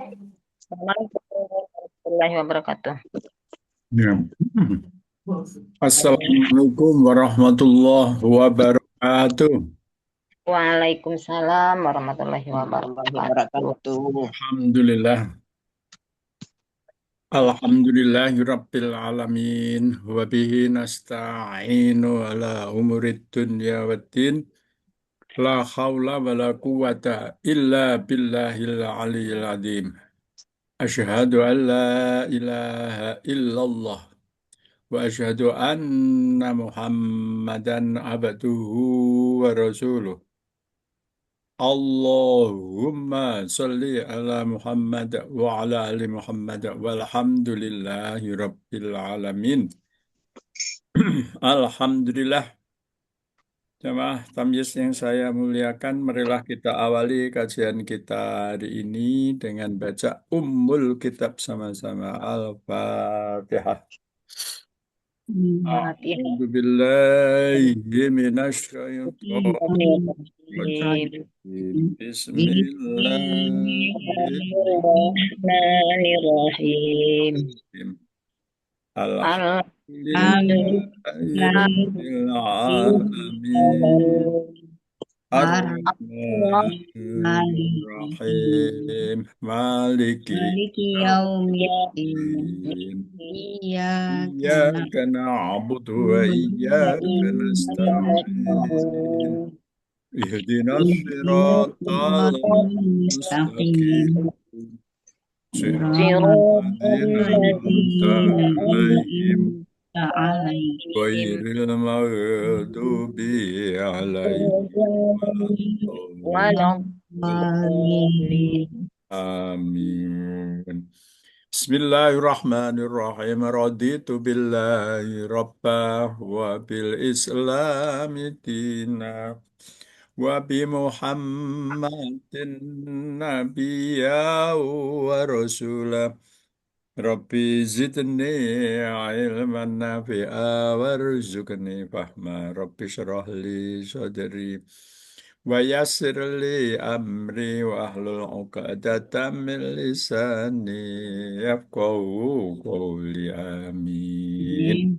Assalamualaikum warahmatullahi wabarakatuh. Ya. Assalamualaikum warahmatullahi wabarakatuh. Waalaikumsalam warahmatullahi Warahmatullahi wabarakatuh. wabarakatuh. Alhamdulillah. Alhamdulillahi rabbil alamin. Wa bihi nasta'inu ala umurid dunya waddin. La hawla wa la quwata illa billahil aliyil azim. Asyhadu an la ilaha illallah. Wa asyhadu anna Muhammadan abduhu wa rasuluh. Allahumma salli ala Muhammad wa ala ali Muhammad walhamdulillahi rabbil alamin. Alhamdulillah, jamaah tamyiz yang saya muliakan, marilah kita awali kajian kita hari ini dengan baca Ummul Kitab sama-sama. Al-Fatihah. Fatihah. A'udzu billahi minasy syaithanir rajim. Bismillahirrahmanirrahim. Bismillahirrahmanirrahim. Alhamdulillahi rabbil alamin. Ar-Rahmanir Rahim. Maliki Maliki yaumiddin. yaumiddin. Iyyaka Iyyaka na'budu wa iyyaka nasta'in. Bismillahirrahmanirrahim. Ihdinas na'budu siratal mustaqim. mustaqim. Siratal Siratal ladzina an'amta ladzina alaihim an'amta alaihim ghairil maghdubi alaihim waladdallin. Amin. Bismillahirrahmanirrahim. Raditu billahi rabbah wa bil islami dina wa bi muhammadin nabiyya wa rasulah. Rabbi zidni ilman nafi'a warzuqni fahma. Rabbi syrah li sadri wa yassir li amri wa ahlul uqadatan min lisani yafqahu qawli. Amin.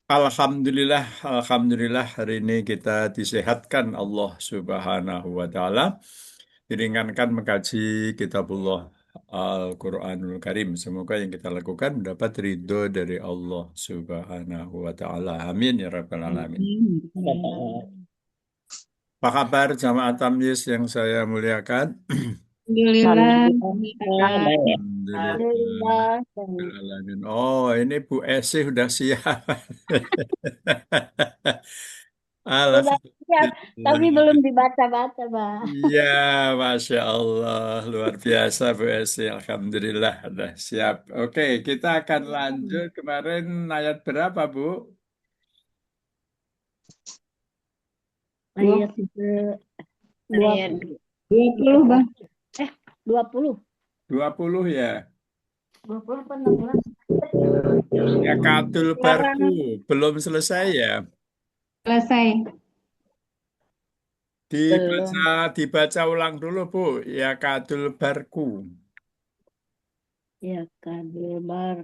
Alhamdulillah, Alhamdulillah hari ini kita disehatkan Allah Subhanahu wa Ta'ala, diringankan mengkaji kitabullah Al-Quranul Karim. Semoga yang kita lakukan mendapat ridho dari Allah Subhanahu wa Ta'ala. Amin ya Rabbal Alamin. Apa kabar jamaah tamyiz yang saya muliakan? Alhamdulillah. Alhamdulillah. Alamin. Oh, ini Bu Esi sudah siap. Sudah siap, tapi belum Alhamdulillah. dibaca-baca, Mbak. Iya, Masya Allah, luar biasa Bu Esi. Alhamdulillah, sudah siap. Oke, kita akan lanjut. Kemarin ayat berapa, Bu? Ayat ke dua Ayat 20, Bang. 20. 20 ya. 20 apa 16? Ya, Kadul Sekarang Barku. Belum selesai ya. Selesai. Dibaca, belum. dibaca ulang dulu, Bu. Ya, Kadul Barku. Ya, kabar.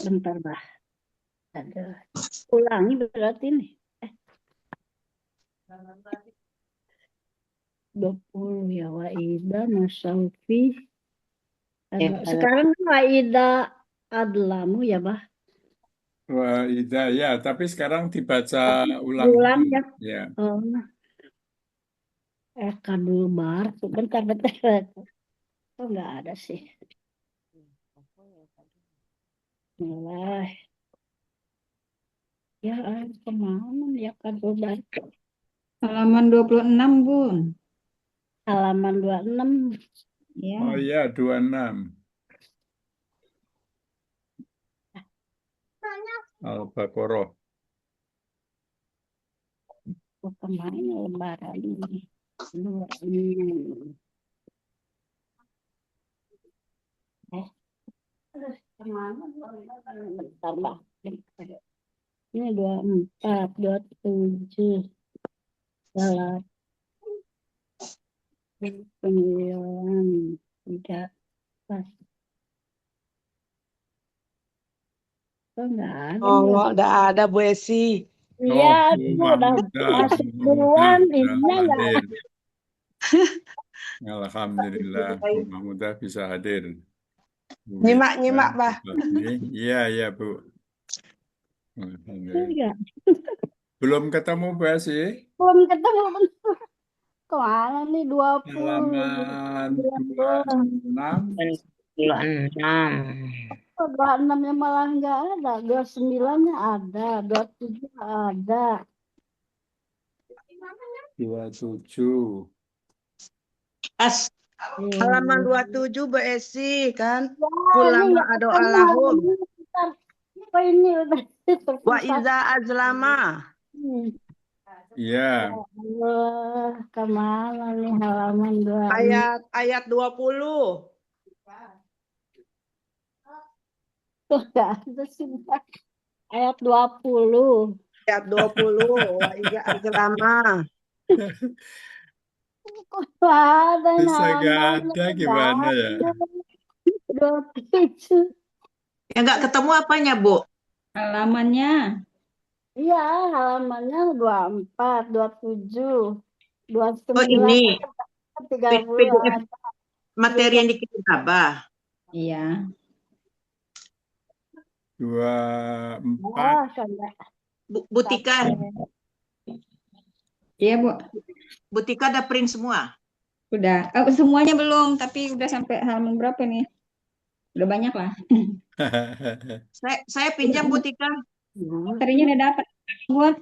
Bentar, Mbak. Ada. Ulangi berarti nih. 20 ya, Waida, Masaufi. Sekarang Waida Adlamu ya, Mbak. Wah, Ida, ya. Tapi sekarang dibaca Tapi ulang diulang dulu. ya. Ya. Oh, Kadulbar. Bentar. Oh, nggak ada sih. Mulai. Ya, kemana ya Kadulbar? Halaman 26, Bun. Halaman 26. Ya. Oh iya, 26. Al-Baqarah. Oh, kemana lembaran ini? Terus kemana? Bentar, Mbak. Ini 24, 27, 8, 9, 3. Pas. Kok nggak ada Oh, nih? udah ada Bu Esi. Iya, Oh, Bu, Bu udah Mahmudah, masuk Bu duluan. Mahmudah Ininya bisa nggak hadir. ada. Alhamdulillah, Bu Mahmudah bisa hadir. Bu Nyimak-nyimak, Ida, Bu Bah. Fahmi. Iya, iya, Bu. Alhamdulillah. Iya. Belum ketemu, Bu Esi? Belum ketemu. Kemana nih 20? Halaman 19. 26. 96. Oh, 26-nya malah nggak ada. 29-nya ada. 27 ada. 27. As halaman 27 Bu Esi kan. Ya, ini Kulama nggak ado ketemu alahum. halamannya. Bentar. Apa ini udah Wa terpisah. iza azlama. Iya. Allah, kemana nih halaman 26? Ayat 20. Tuh, nggak ada sih. Ayat 20. Ayat 20. Wa iza azlama. Kok nggak ada ini Bisa nggak halamannya? ada Nggak gimana ya? ada. 27. Yang nggak ketemu apanya, Bu? Halamannya. Iya, halamannya 24, 27, Oh, 29, ini 30 PDF ada. materi yang dikirim Abah. Iya. 24. Oh, coba. Bu Tika, Iya, Bu. Bu Tika ada print semua. Udah. Semuanya belum, tapi udah sampai halaman berapa nih? Udah banyak lah. Saya pinjam Bu Tika. Materinya udah dapat. Buat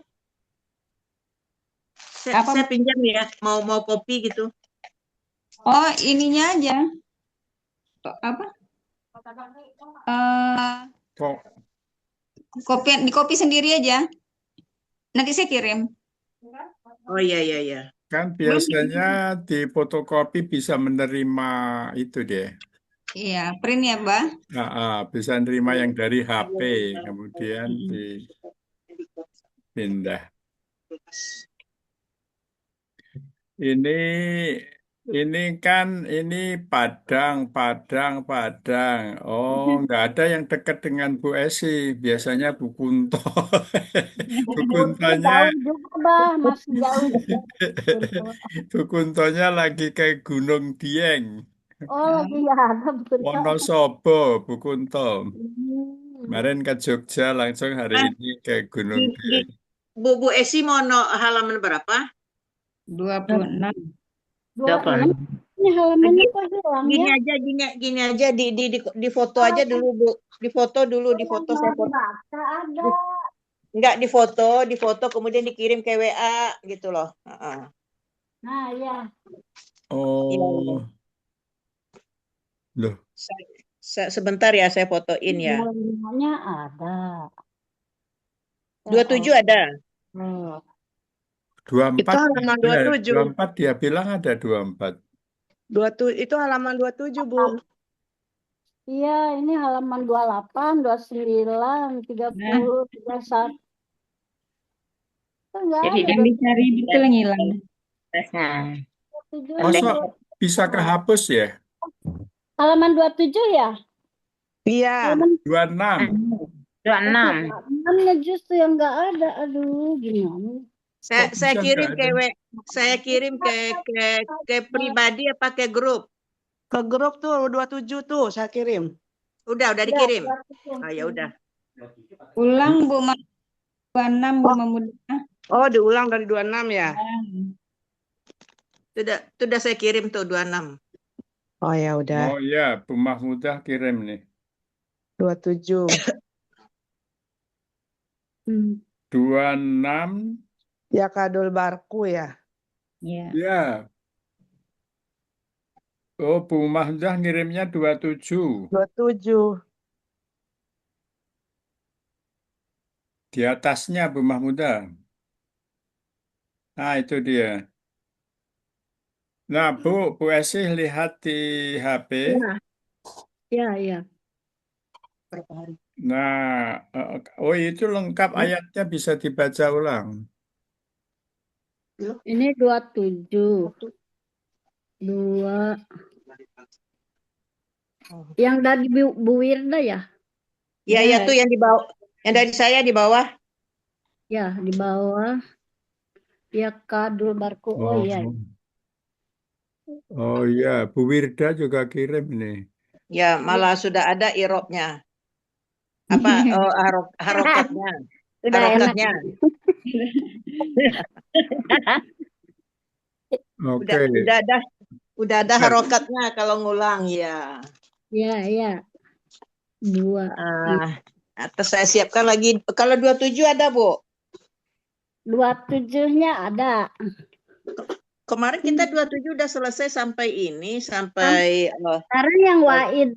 Apa? Saya pinjam ya. Mau kopi gitu. oh, ininya aja. Apa? Kok Di kopi sendiri aja. Nanti saya kirim. Oh iya. kan biasanya di fotokopi bisa menerima itu deh. Iya, print ya, Mbak. Bisa nerima yang dari HP, kemudian dipindah. Ini kan ini Padang. Oh, nggak ada yang dekat dengan Bu Esi. Biasanya Bu Kunto. Bu Buntu Kuntonya, jauh juga, Bah, masih jauh juga. Buntu. Bu Kuntonya lagi ke Gunung Dieng, Oh, lagi nggak ada Buntu. Wonosobo, Bu Kunto. Hmm. Kemarin ke Jogja, langsung hari Eh, ini ke Gunung Dieng. Bu Esi mau halaman berapa? 26. 26. Ini halamannya kok hilang Gini ya? aja, gini aja di foto aja dulu Bu. Di foto saya Yang foto. dibaca ada. Enggak di foto kemudian dikirim ke WA gitu loh. Nah, ya. Oh, loh, Sebentar ya saya fotoin ya. 25-nya ada. 27 ada. Oh. 24. Itu halaman Ya, 27. 24 dia bilang ada 24. Itu halaman 27, Bu. Iya, ini halaman 28, 29, 30, 31. Kok nggak Jadi ada yang dicari betul yang hilang. 27? Masa bisa kehapus ya? Halaman 27 ya? Iya. Halaman 26. 26. 26-nya justru yang nggak ada. Aduh, gimana? Saya Kok bisa kirim nggak ada? saya kirim ke pribadi apa ke grup? Ke grup tuh 27 tuh saya kirim. Udah Ya, dikirim. 27. Oh ya udah. Ulang, Bu. 26, Bu Mamudah. Oh, diulang dari 26 ya? Sudah saya kirim tuh 26. Oh ya udah. Oh iya, Bu Mahmudah kirim nih. 27. 26. Ya Kadul Barku ya. Iya. Ya. Oh, Bu Mahmudah ngirimnya 27. 27. Di atasnya Bu Mahmudah. Nah, itu dia. Nah, Bu Esih lihat di HP. Ya. Nah, oh itu lengkap ayatnya bisa dibaca ulang. Ini 27. 2. Yang dari Bu Wirda ya? Ya, ya tuh yang di bawah, yang dari saya di bawah. Ya, di bawah. Ya Kadul Barku. Oh iya. Oh iya, Bu Wirda juga kirim nih. Ya, malah sudah ada irobnya. Apa harokatnya? Udah enak. Harokatnya. Oke. Udah ada harokatnya kalau ngulang ya. Ya, ya. 2. Atas saya siapkan lagi. Kalau 27 ada, Bu? 27-nya ada. Kemarin kita 27 udah selesai sampai ini, sampai Sekarang yang Waid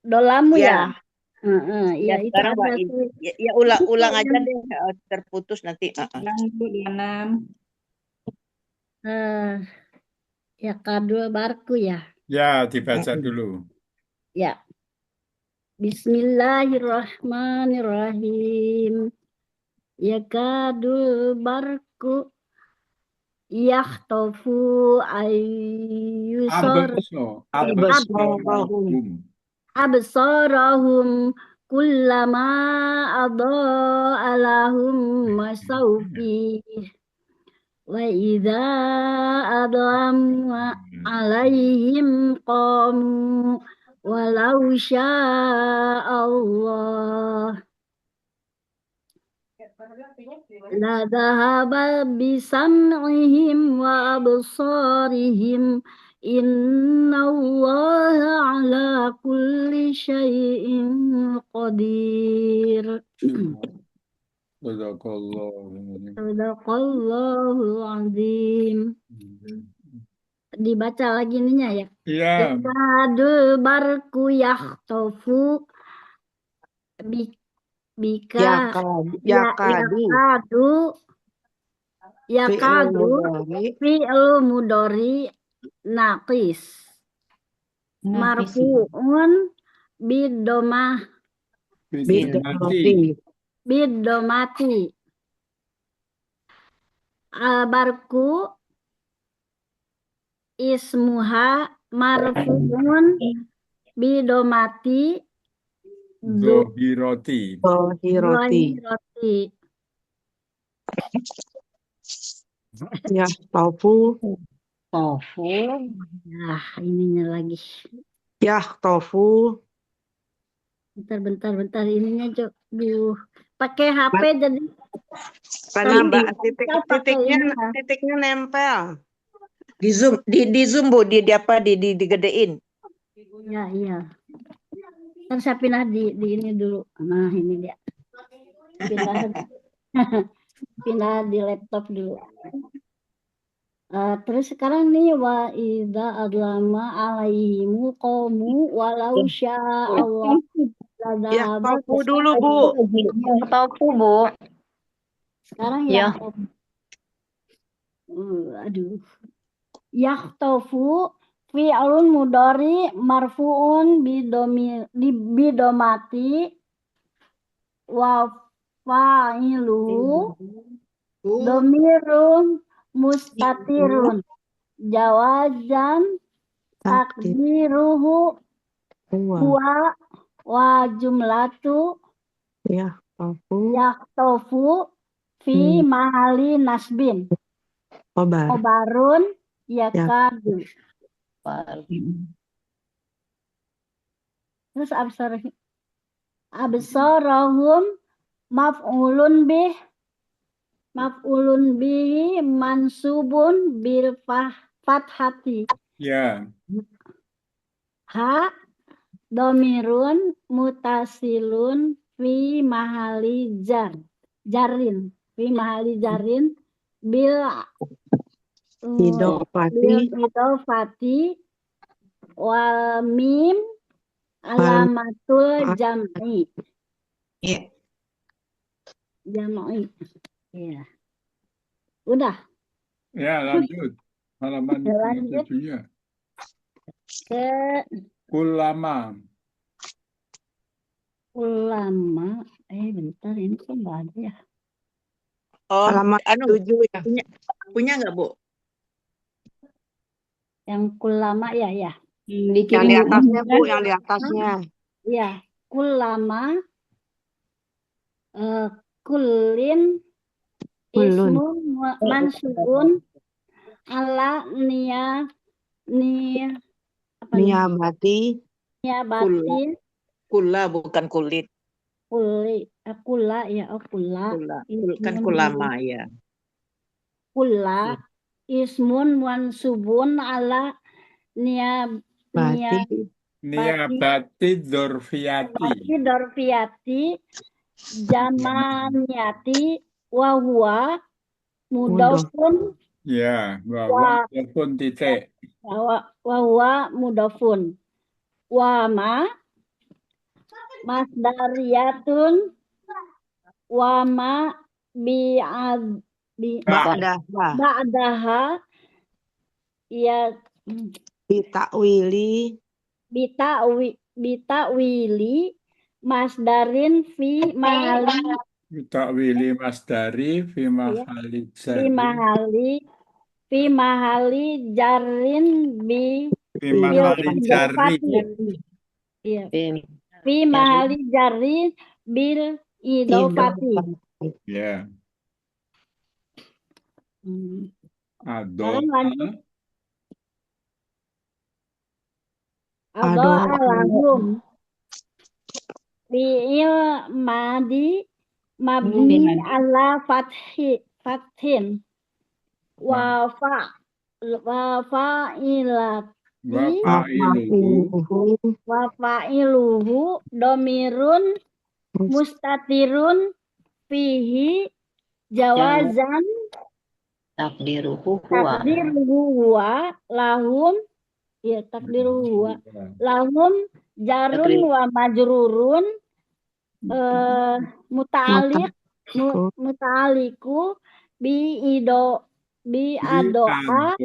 Dolamu ya? Ya, itu sekarang ada. ya ulang aja deh, terputus nanti. Ya Kadul Barku ya. Ya, dibaca dulu. Ya. Bismillahirrahmanirrahim. Ya Kadul Barku yakhtofu ayyusar absarahum kullama adaa lahum masawfi wa idza adlamu alaihim qamu walau sya'allah la dhahaba bisam'ihim wa absarihim innallaha ala kulli syai'in qadir. Sadaqallahu azim. Dibaca lagi ininya ya. Iya. Yakadul barku yakhtofu bika yakadu fi'lu mudhari naqis marfu'un bidomati barku ismuha marfu'un bidomati Zohiroti. Ya, tofu. Nah, ininya lagi. Ya, tofu. Bentar ininya pakai HP jadi. Karena titiknya nempel. Di zoom Bu, digedein. Iya. Kan saya pindah di ini dulu. Nah, ini dia. Pindah di laptop dulu. Terus sekarang nih wa idza adlama alaihimu qaumu walau sya'allah. Ya, tofu dulu, Bu. Tofu, Bu. Sekarang ya. Aduh. Yakhtofu fi'lun mudhari marfu'un bidomati wa fa'iluhu domirun mustatirun jawazan takdiruhu huwa wa jumlatu ya tofu yakhtofu fi mahali nasbin obarun yakadu. Terus absarahum maf'ulun bihi mansubun bil fathati. Ya. Ha domirun mutasilun fi mahali jarin bil idofati wal mim alamatul jam'i. Jam'i. Iya. Udah. Ya, lanjut. Halaman 27-nya. Ulama. Bentar, ini kok nggak ada ya? Halaman 7 ya. Punya nggak, Bu? Yang ulama ya. Yang Dikirim di Bu atasnya, Bu, kan? yang di atasnya. Ya, kulama kullin Kulun. ismun mansubun ala apa nih? Niyabati. Niyabati Kula bukan kulit. kula ya, kula. Kan Ismun kulama ya. kula ismun mansubun ala Bati. Niyabati dzorfiyati. dorfiyati jamaniyati wa huwa mudafun Ya, bahwa pun titik. wa huwa mudafun wa masdariyatun wa ma ba'daha ya Bitakwili. bitawili masdarin fi Takwili masdari fi mahali fi mahali jarin bi fi mahali jari. Iya. Fi mahali jarin bil idofati. Ya. Sekarang lanjut. Ado Alahum fi'il madi mabni ala fathin wa fa'iluhu domirun mustatirun fihi jawazan Takdiruhu huwa lahum ya takdiruhu huwa lahum jarun wa majrurun muta'aliku bi adoa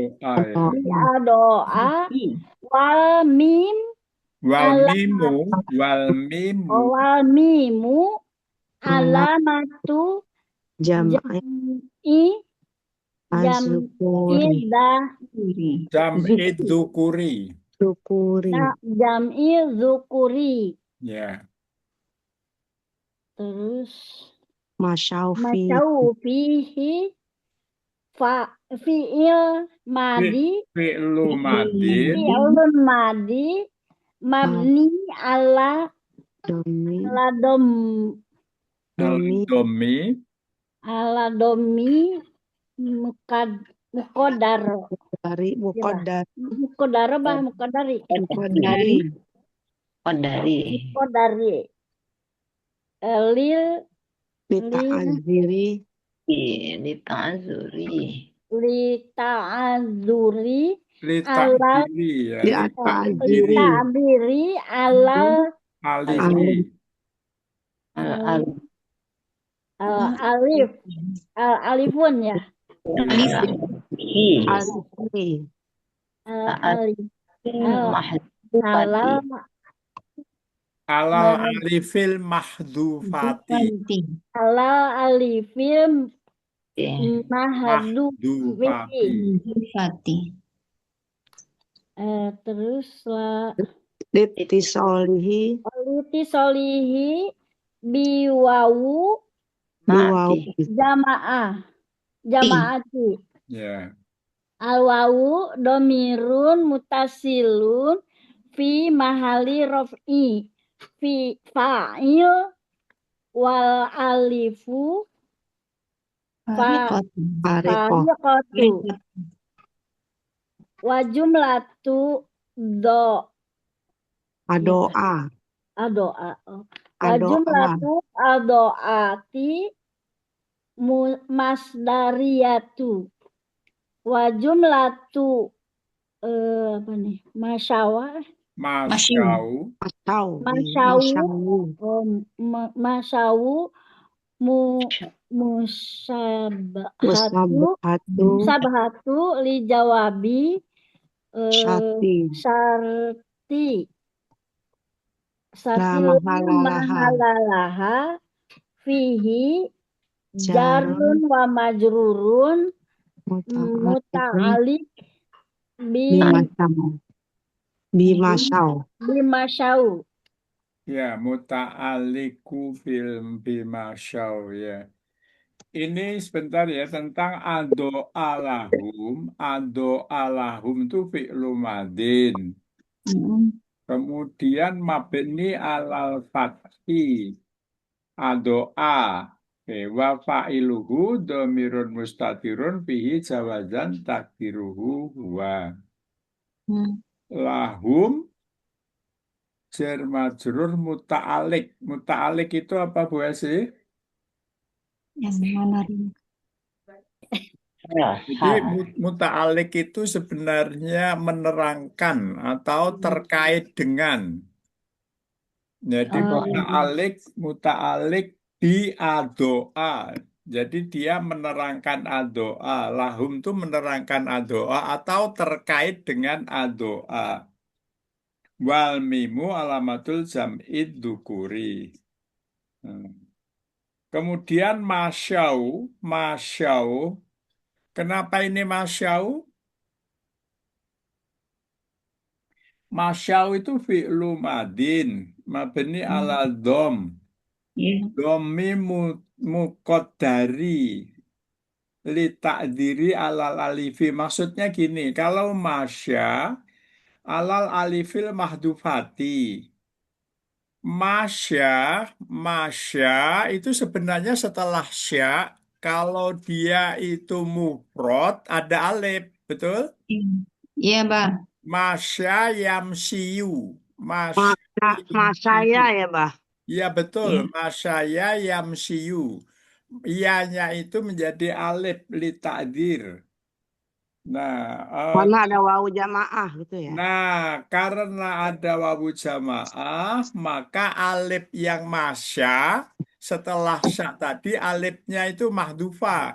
wal mimu alamatu jam'i dzukuri. Ya. Terus masyau fihi fi'il madi Fi'lun madi mabni ala domi mukodar lita'adziri ala alifun ya ala alifil mahdufati. Ala alifil mahdufati. Terus litisolihi biwawu jamaati. Ya. Alwawu domirun mutasilun fi mahali rof'i fi fa'il wal alifu fariqatu wa jumlatu adoa wa jumlatu adoati masdariyatu wa jumlatu masyau musabhatu li jawabi syarti mahalalaha fihi jarun wa majrurun muta'alik Bimasau. Bimasyau. Ya, muta'aliku film bimasyau ya. Ini sebentar ya tentang ado alahum itu fi'lu madin. Kemudian mabni alal fathi adoa. Oke, wa fa'iluhu domirun mustatirun fihi jawazan takdiruhu huwa. Lahum jar majrur muta'alik. Muta'alik itu apa Bu Esi? Yang mana? Jadi muta'alik itu sebenarnya menerangkan atau terkait dengan. Jadi muta'alik di adoa. Jadi dia menerangkan adoa. Lahum itu menerangkan adoa atau terkait dengan adoa. Wal mimu alamatul jam'id dukuri. Kemudian masyau. Kenapa ini masyau? Masyau itu fi'lu madin, mabni ala dom. Domi muqaddari li ta'diri alal alifi. Maksudnya gini, kalau masya alal alifil mahdufati. Masya itu sebenarnya setelah sya, kalau dia itu mufrad ada alif, betul? Iya, Bang. Masya yamsiyu. Masaya ya, Bah. Ya betul, masyaya yamsiyu. Iyanya itu menjadi alif li ta'dir. Karena ada wawu jamaah gitu ya. Karena ada wawu jamaah, maka alif yang masya setelah sya tadi alifnya itu mahdufa,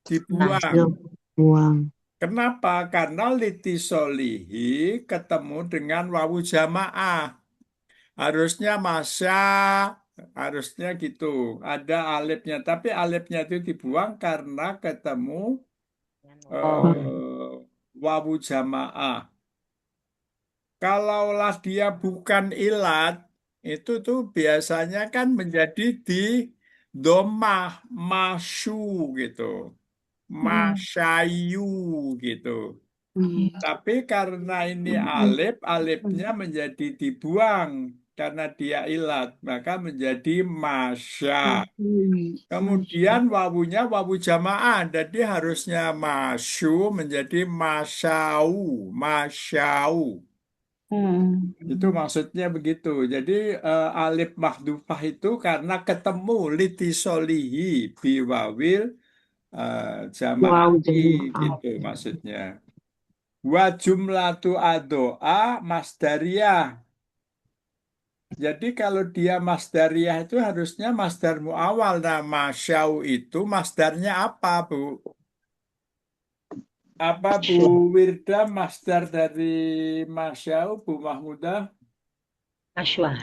dibuang. Buang. Kenapa? Karena litisolihi ketemu dengan wawu jamaah. Harusnya masya, harusnya gitu. Ada alifnya, tapi alifnya itu dibuang karena ketemu wawu jamaah. Kalaulah dia bukan ilat, itu tuh biasanya kan menjadi di domah, masyu gitu. Masyayu gitu. Tapi karena ini alifnya menjadi dibuang karena dia ilat, maka menjadi masya. Kemudian wawunya wawu jamaah, jadi harusnya masyu menjadi masyau. Itu maksudnya begitu. Jadi alif mahdufah itu karena ketemu litisolihi biwawil jamaati gitu maksudnya. Wa jumlatu adoa masdariyah. Jadi kalau dia masdariyah itu harusnya masdar muawal. Nah, masyau itu masdarnya apa, Bu? Apa Bu Wirda masdar dari masyau, Bu Mahmudah? Maswa.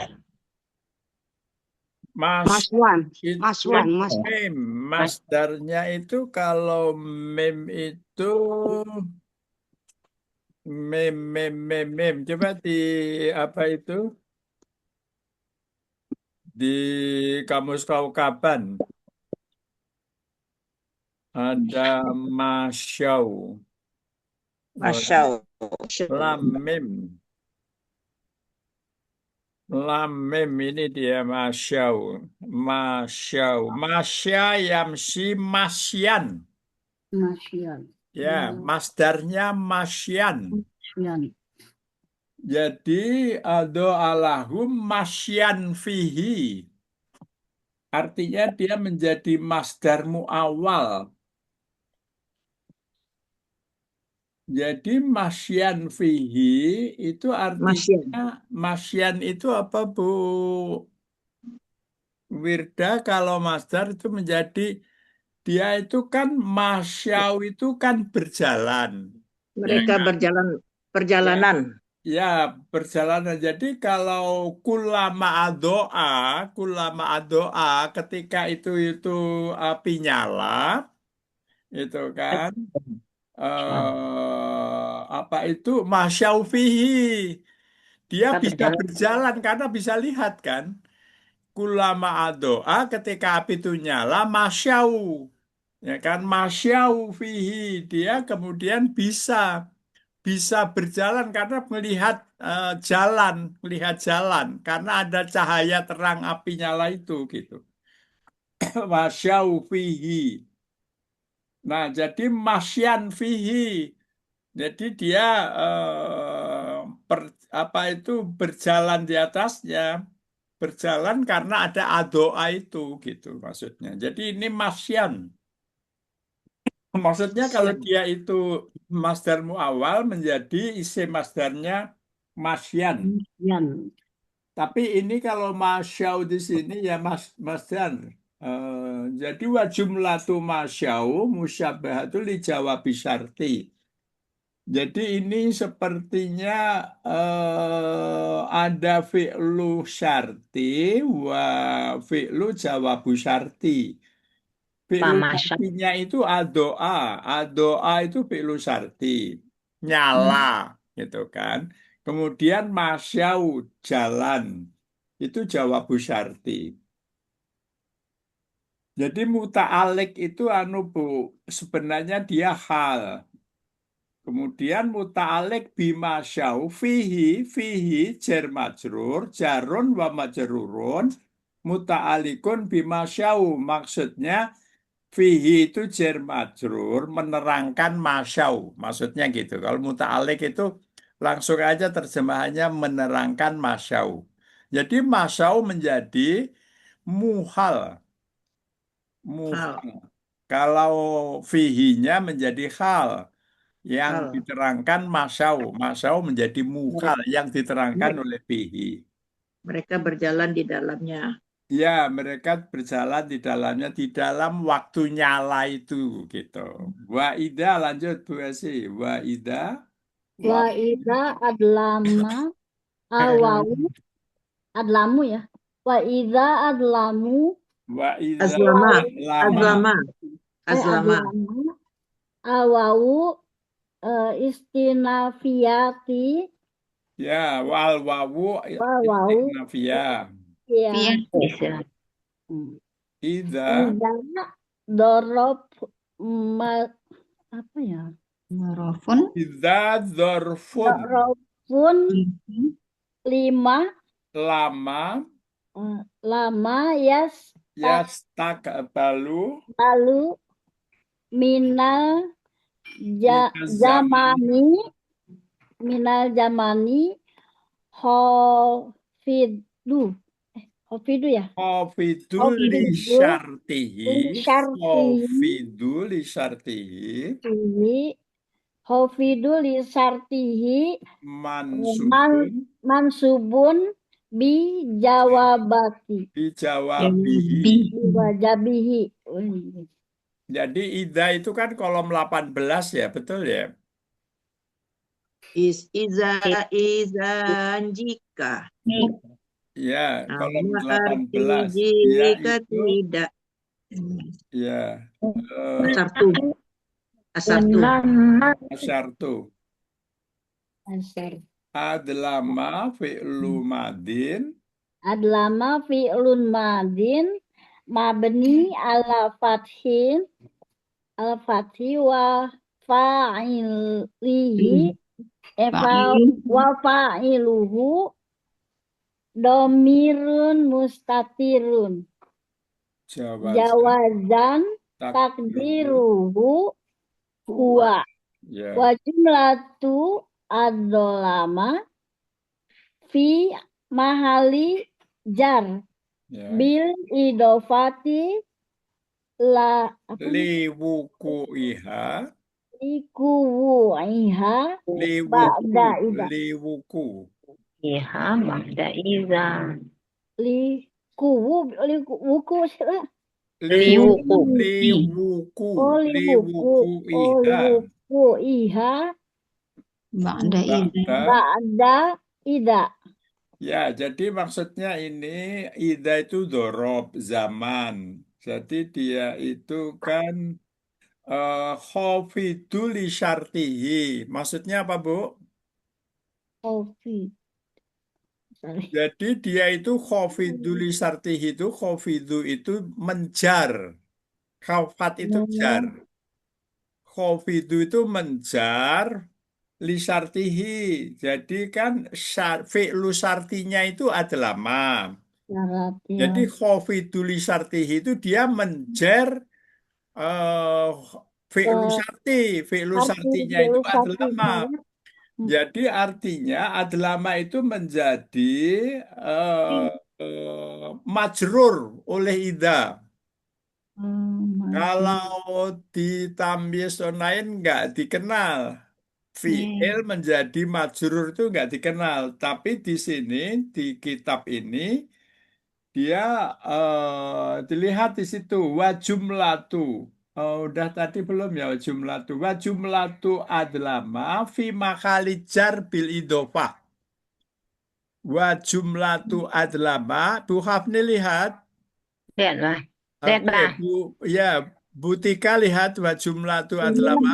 Maswan. Itu Maswan. mem. Masdarnya itu kalau mem itu mem. Coba di apa itu? Di kamus kaukaban ada masyau. Masyau. Lam mem ini dia masyau. Masya yamsi masyan. Masyan. Ya, masdarnya masyan. Jadi ado alahum masyan fihi. Artinya dia menjadi masdar muawal. Jadi masyan fihi itu artinya masyan itu apa Bu Wirda? Kalau masdar itu menjadi dia itu kan masyau itu kan berjalan. Mereka perjalanan. Ya, perjalanan. Jadi kalau kulama adoa ketika itu api nyala, itu kan apa itu masyaufihi. Dia Kita bisa berjalan. berjalan karena bisa lihat kan. Kulama adoa ketika api itu nyala, masyau. Ya kan, masyau fihi. Dia kemudian bisa berjalan karena melihat jalan karena ada cahaya terang api nyala itu gitu. Masyau fihi. Nah, jadi masyan fihi. Jadi dia apa itu berjalan di atasnya, berjalan karena ada adoa itu gitu maksudnya. Jadi ini masyan. Maksudnya kalau dia itu masdar muawal menjadi isim masdarnya masyan. Yan. Tapi ini kalau masyau di sini ya masdar. Jadi wa jumlatu masyau musyabbahatul li jawabi syarti. Jadi ini sepertinya ada fi'lu syarti wa fi'lu jawabu syarti. Fi'lu Pamasya. syartinya itu adoa. Adoa itu fi'lu syarti. Nyala, gitu kan. Kemudian masyau, jalan. Itu jawabu syarti. Jadi muta'alik itu Bu, sebenarnya dia hal. Kemudian muta'alik bima syau fihi jar majrur jarun wa majrurun muta'alikun bima syau, maksudnya fihi itu jar majrur menerangkan masyau, maksudnya gitu. Kalau muta'alik itu langsung aja terjemahannya menerangkan masyau. Jadi masyau menjadi muhal. Hal, Kalau fihinya menjadi hal yang hal. diterangkan masyau. Masyau menjadi muhal yang diterangkan oleh fihi. Mereka berjalan di dalamnya. Ya, mereka berjalan di dalamnya di dalam waktu nyala itu gitu. Wa ida lanjut Bu Esi. Wa ida Wa idza adlama awau adlamu ya. Wa idza adlamu wa ida Azlama, lama. azlama, azlama. adlama awau istinafiyati Ya, wal wawu wawau istinafiyah. ya. Bisa. Ida Idza dorob apa ya? Marofun. ida dzarfun Dorobun 5 lama lama yastaqbalu lalu minal minaz zamani minal zamani hofidu hofidu ya Khafidul li Khafidul syartihi li syartihi. Khafidul li syartihi ini hofidu li syartihi mansubun mansubun bi jawabati dijawabihi. wajabihi. Jadi ida itu kan kolom 18 ya, betul ya? Iza, jika. Ya, kolom Nama arti 18 dia jika itu tidak. ya Asartu. Asartu. asyartu Asar adlama fi'lu madin adlama fi'lun madin mabni ala fathi wa fa'ilihi wa fa'iluhu domirun mustatirun jawazan takdiruhu huwa ya wa jumlatu ad-dolama fi mahali jar ya bil idofati la liwuku'iha ikuwu'iha ba'da ida liwuku Iya, ba'da iza. wuku sila Liwuku. liwuku liwuku iha Ba'da idza. ba'da ida. Ya, jadi maksudnya ini ida itu dorob zaman. Jadi dia itu kan khafidul li syartihi. Maksudnya apa, Bu? Kofi Sorry. Jadi dia itu khofidu lisartihi itu khofidu itu menjar. Khafat itu jar. Oh, Khofidu itu menjar lisartihi. Jadi kan fi'lu sartinya itu adalah ma. syarat ya. Jadi khofidu lisartihi itu dia menjer eh fi'lu Ke sarti. Fi'lu arti sartinya itu delusati adalah ma. saya. Jadi artinya adlama itu menjadi eh, majrur oleh ida. Maju. Kalau di tamyiz lain nggak dikenal. Fi'il menjadi majrur itu nggak dikenal. Tapi di sini, di kitab ini, dia dilihat di situ. Wa jumlatu. Oh, udah tadi belum ya wa jumlatu. Wa jumlatu adlama fi makhalijar bil idofah. Wa jumlatu adlama. Bu Hafni lihat. Lihat, Bah. Lihat, Oke, Bah. ya, Bu Tika lihat wa jumlatu Iya, adlama.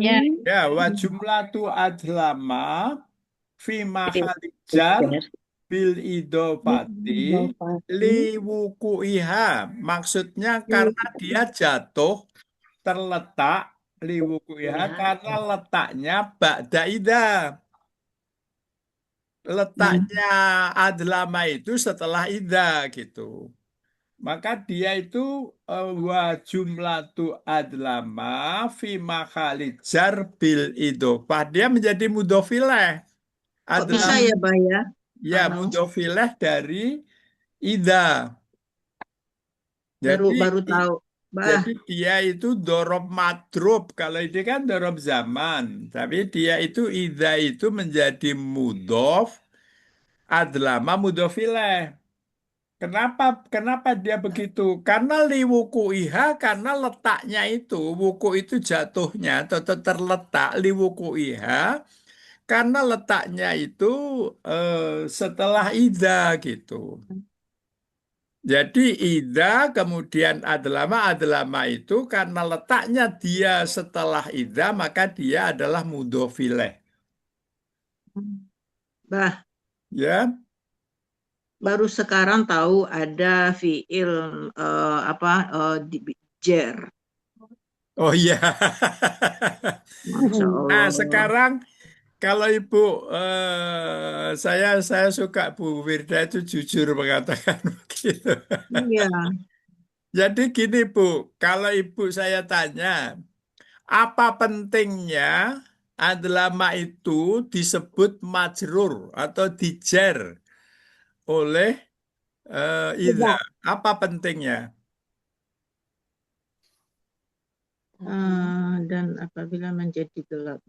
Ya, Ya, wa jumlatu adlama fi Jadi, mahalijar benar. bil idofati li wuku'iha. Maksudnya karena dia jatuh terletak li wuku'iha Ya. karena letaknya ba'da ida. Letaknya adlama itu setelah ida gitu. Maka dia itu wa jumlatu adlama fi makhalijar bil idofah. Dia menjadi mudofileh. Kok bisa Adlama ya, Bah ya? ya Anu, mudofileh dari ida. baru Jadi baru tahu. Bah, jadi dia itu dorob madrob. Kalau ini kan dorob zaman. Tapi dia itu ida itu menjadi mudof. Adlama mudofileh. Kenapa dia begitu? Karena liwuku iha, karena letaknya itu, wuku itu jatuhnya atau terletak liwuku iha, karena letaknya itu setelah ida gitu. Jadi ida kemudian adlama itu karena letaknya dia setelah ida maka dia adalah mudofileh. Bah, Ya, baru sekarang tahu ada fiil di jer. oh iya. Masya Nah Allah. sekarang kalau Ibu, saya suka Bu Wirda itu jujur mengatakan begitu. Iya, Jadi gini Bu, kalau Ibu saya tanya, apa pentingnya adlama itu disebut majrur atau dijer oleh Idza? Tidak. Apa pentingnya? dan apabila menjadi gelap.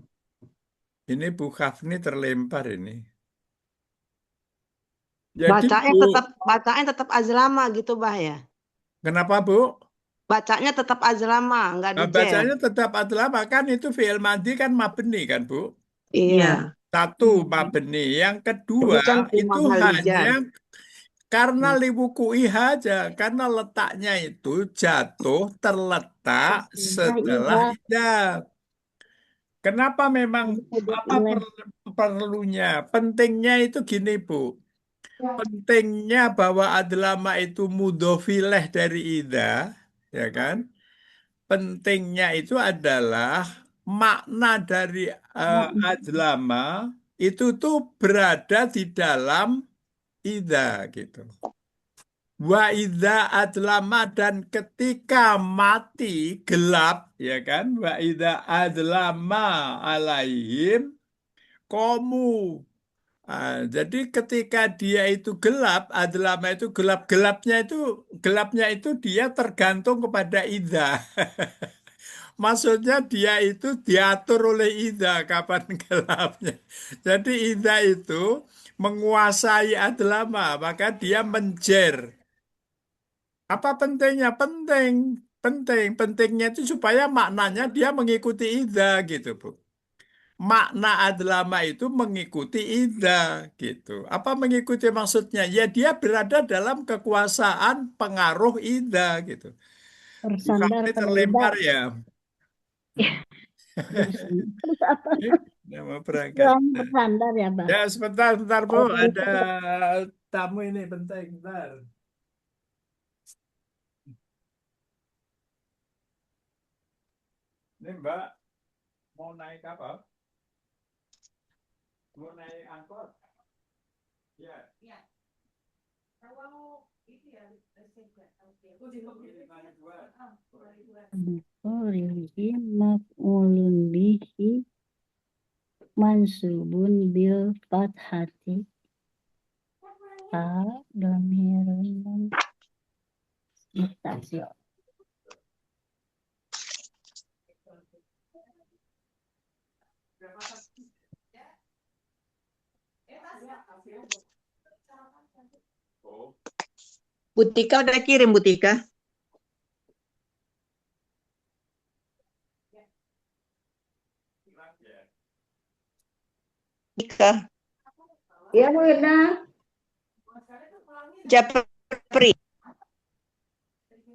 Ini Bu Khafni terlempar ini. Jadi Bacanya Bu, tetap azlama gitu, Bah ya. kenapa Bu? Bacanya tetap azlama, nggak Nah, dijer. bacanya tetap adlama kan itu fi'il madhi kan mabni kan Bu? Iya. Iya. Satu mabni. Yang kedua Ini kan fi itu mahalijar. hanya karena liwuku iha aja. Karena letaknya itu jatuh terletak setelah Ida. ida. Kenapa memang Disebut apa oleh perlunya? Pentingnya itu gini Bu. Pentingnya bahwa adlama itu mudofileh dari ida, ya kan? Pentingnya itu adalah makna dari adlama itu tuh berada di dalam ida gitu. Wa ida adlama dan ketika mati gelap ya kan wa ida adlama alaihim komu. Jadi ketika dia itu gelap, adlama itu gelapnya itu dia tergantung kepada ida. Maksudnya dia itu diatur oleh ida kapan gelapnya. Jadi ida itu menguasai adlama, maka dia menjer. Apa pentingnya? Penting, penting. Pentingnya itu supaya maknanya dia mengikuti ida gitu, Bu. Makna adlama itu mengikuti ida gitu. Apa mengikuti maksudnya? Ya dia berada dalam kekuasaan pengaruh ida gitu. bersandar Bukan pada ida. terlempar ya. Bersandar apa? Dia mau berangkat. Doanya bersandar ya, Bah. Ya, sebentar, sebentar, Bu. Oke, Ada tamu ini, bentar, bentar. Ini Mbak, mau naik apa? Mau naik angkot? Ya. Qorihi maf'ulun bihi mansubun bil fathati fa dhamirun muttasil. Butika udah kirim, Butika. Butika. Iya, Bu Irna. Japri,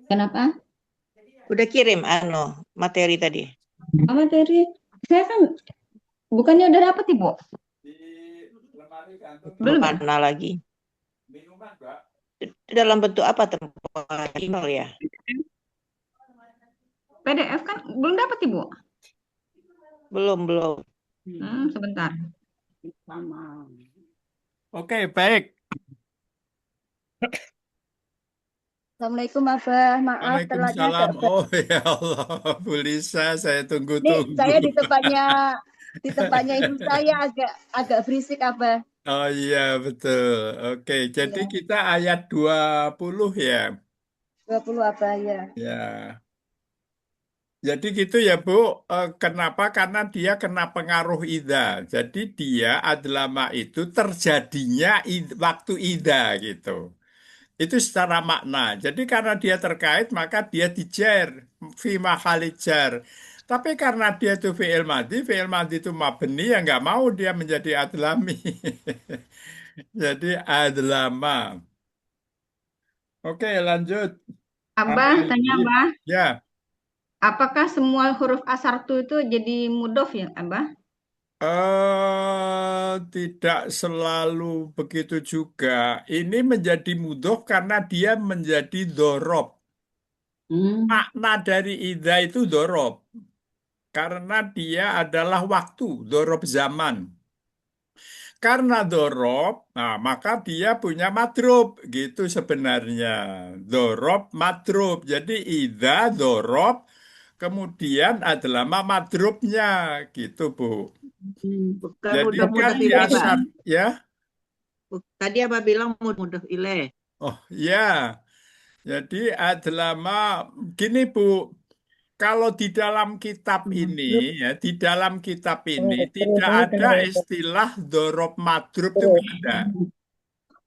Kenapa? udah kirim materi tadi. Materi. Saya kan bukannya udah dapat, Ibu? Di lemari kantor Belum ya? Mana lagi? minuman, Mbak. Dalam bentuk apa tempat email ya? PDF kan belum dapat, Ibu? Belum. Sebentar. Sama. Oke, baik. Assalamualaikum, Abah. Maaf telatnya Waalaikumsalam. agak Oh ya Allah, Bu Lisa, saya Nih, tunggu-tunggu. saya di tempatnya ibu saya agak berisik, Abah. Oh iya, betul. Oke, jadi Iya, kita ayat 20 ya. 20 Abah ya. Ya. Jadi gitu ya, Bu. Kenapa? Karena dia kena pengaruh ida. Jadi dia adalah itu terjadinya waktu ida gitu. Itu secara makna. Jadi karena dia terkait, maka dia dijer, fi mahalil jar. Tapi karena dia itu fi'il madi itu mabni, ya nggak mau dia menjadi adlami. Jadi adlama. Oke, lanjut. Apa Abah, tanya lagi? Abah, Ya, apakah semua huruf asartu itu jadi mudof ya, Abah? tidak selalu begitu juga. Ini menjadi mudhof karena dia menjadi dorob. Makna dari ida itu dorob. Karena dia adalah waktu, dorob zaman. Karena dorob, nah maka dia punya madrub, gitu sebenarnya. Dorob, madrub. Jadi ida, dorob, kemudian adalah madrubnya, gitu Bu. Bukan Jadi kan mudah-mudah di ilaih, Pak. asar, ya. Tadi Abah bilang mudah ilaih. Oh ya, jadi adalah gini Bu, kalau di dalam kitab ini, ya di dalam kitab ini tidak ada istilah dorob madrub itu nggak ada.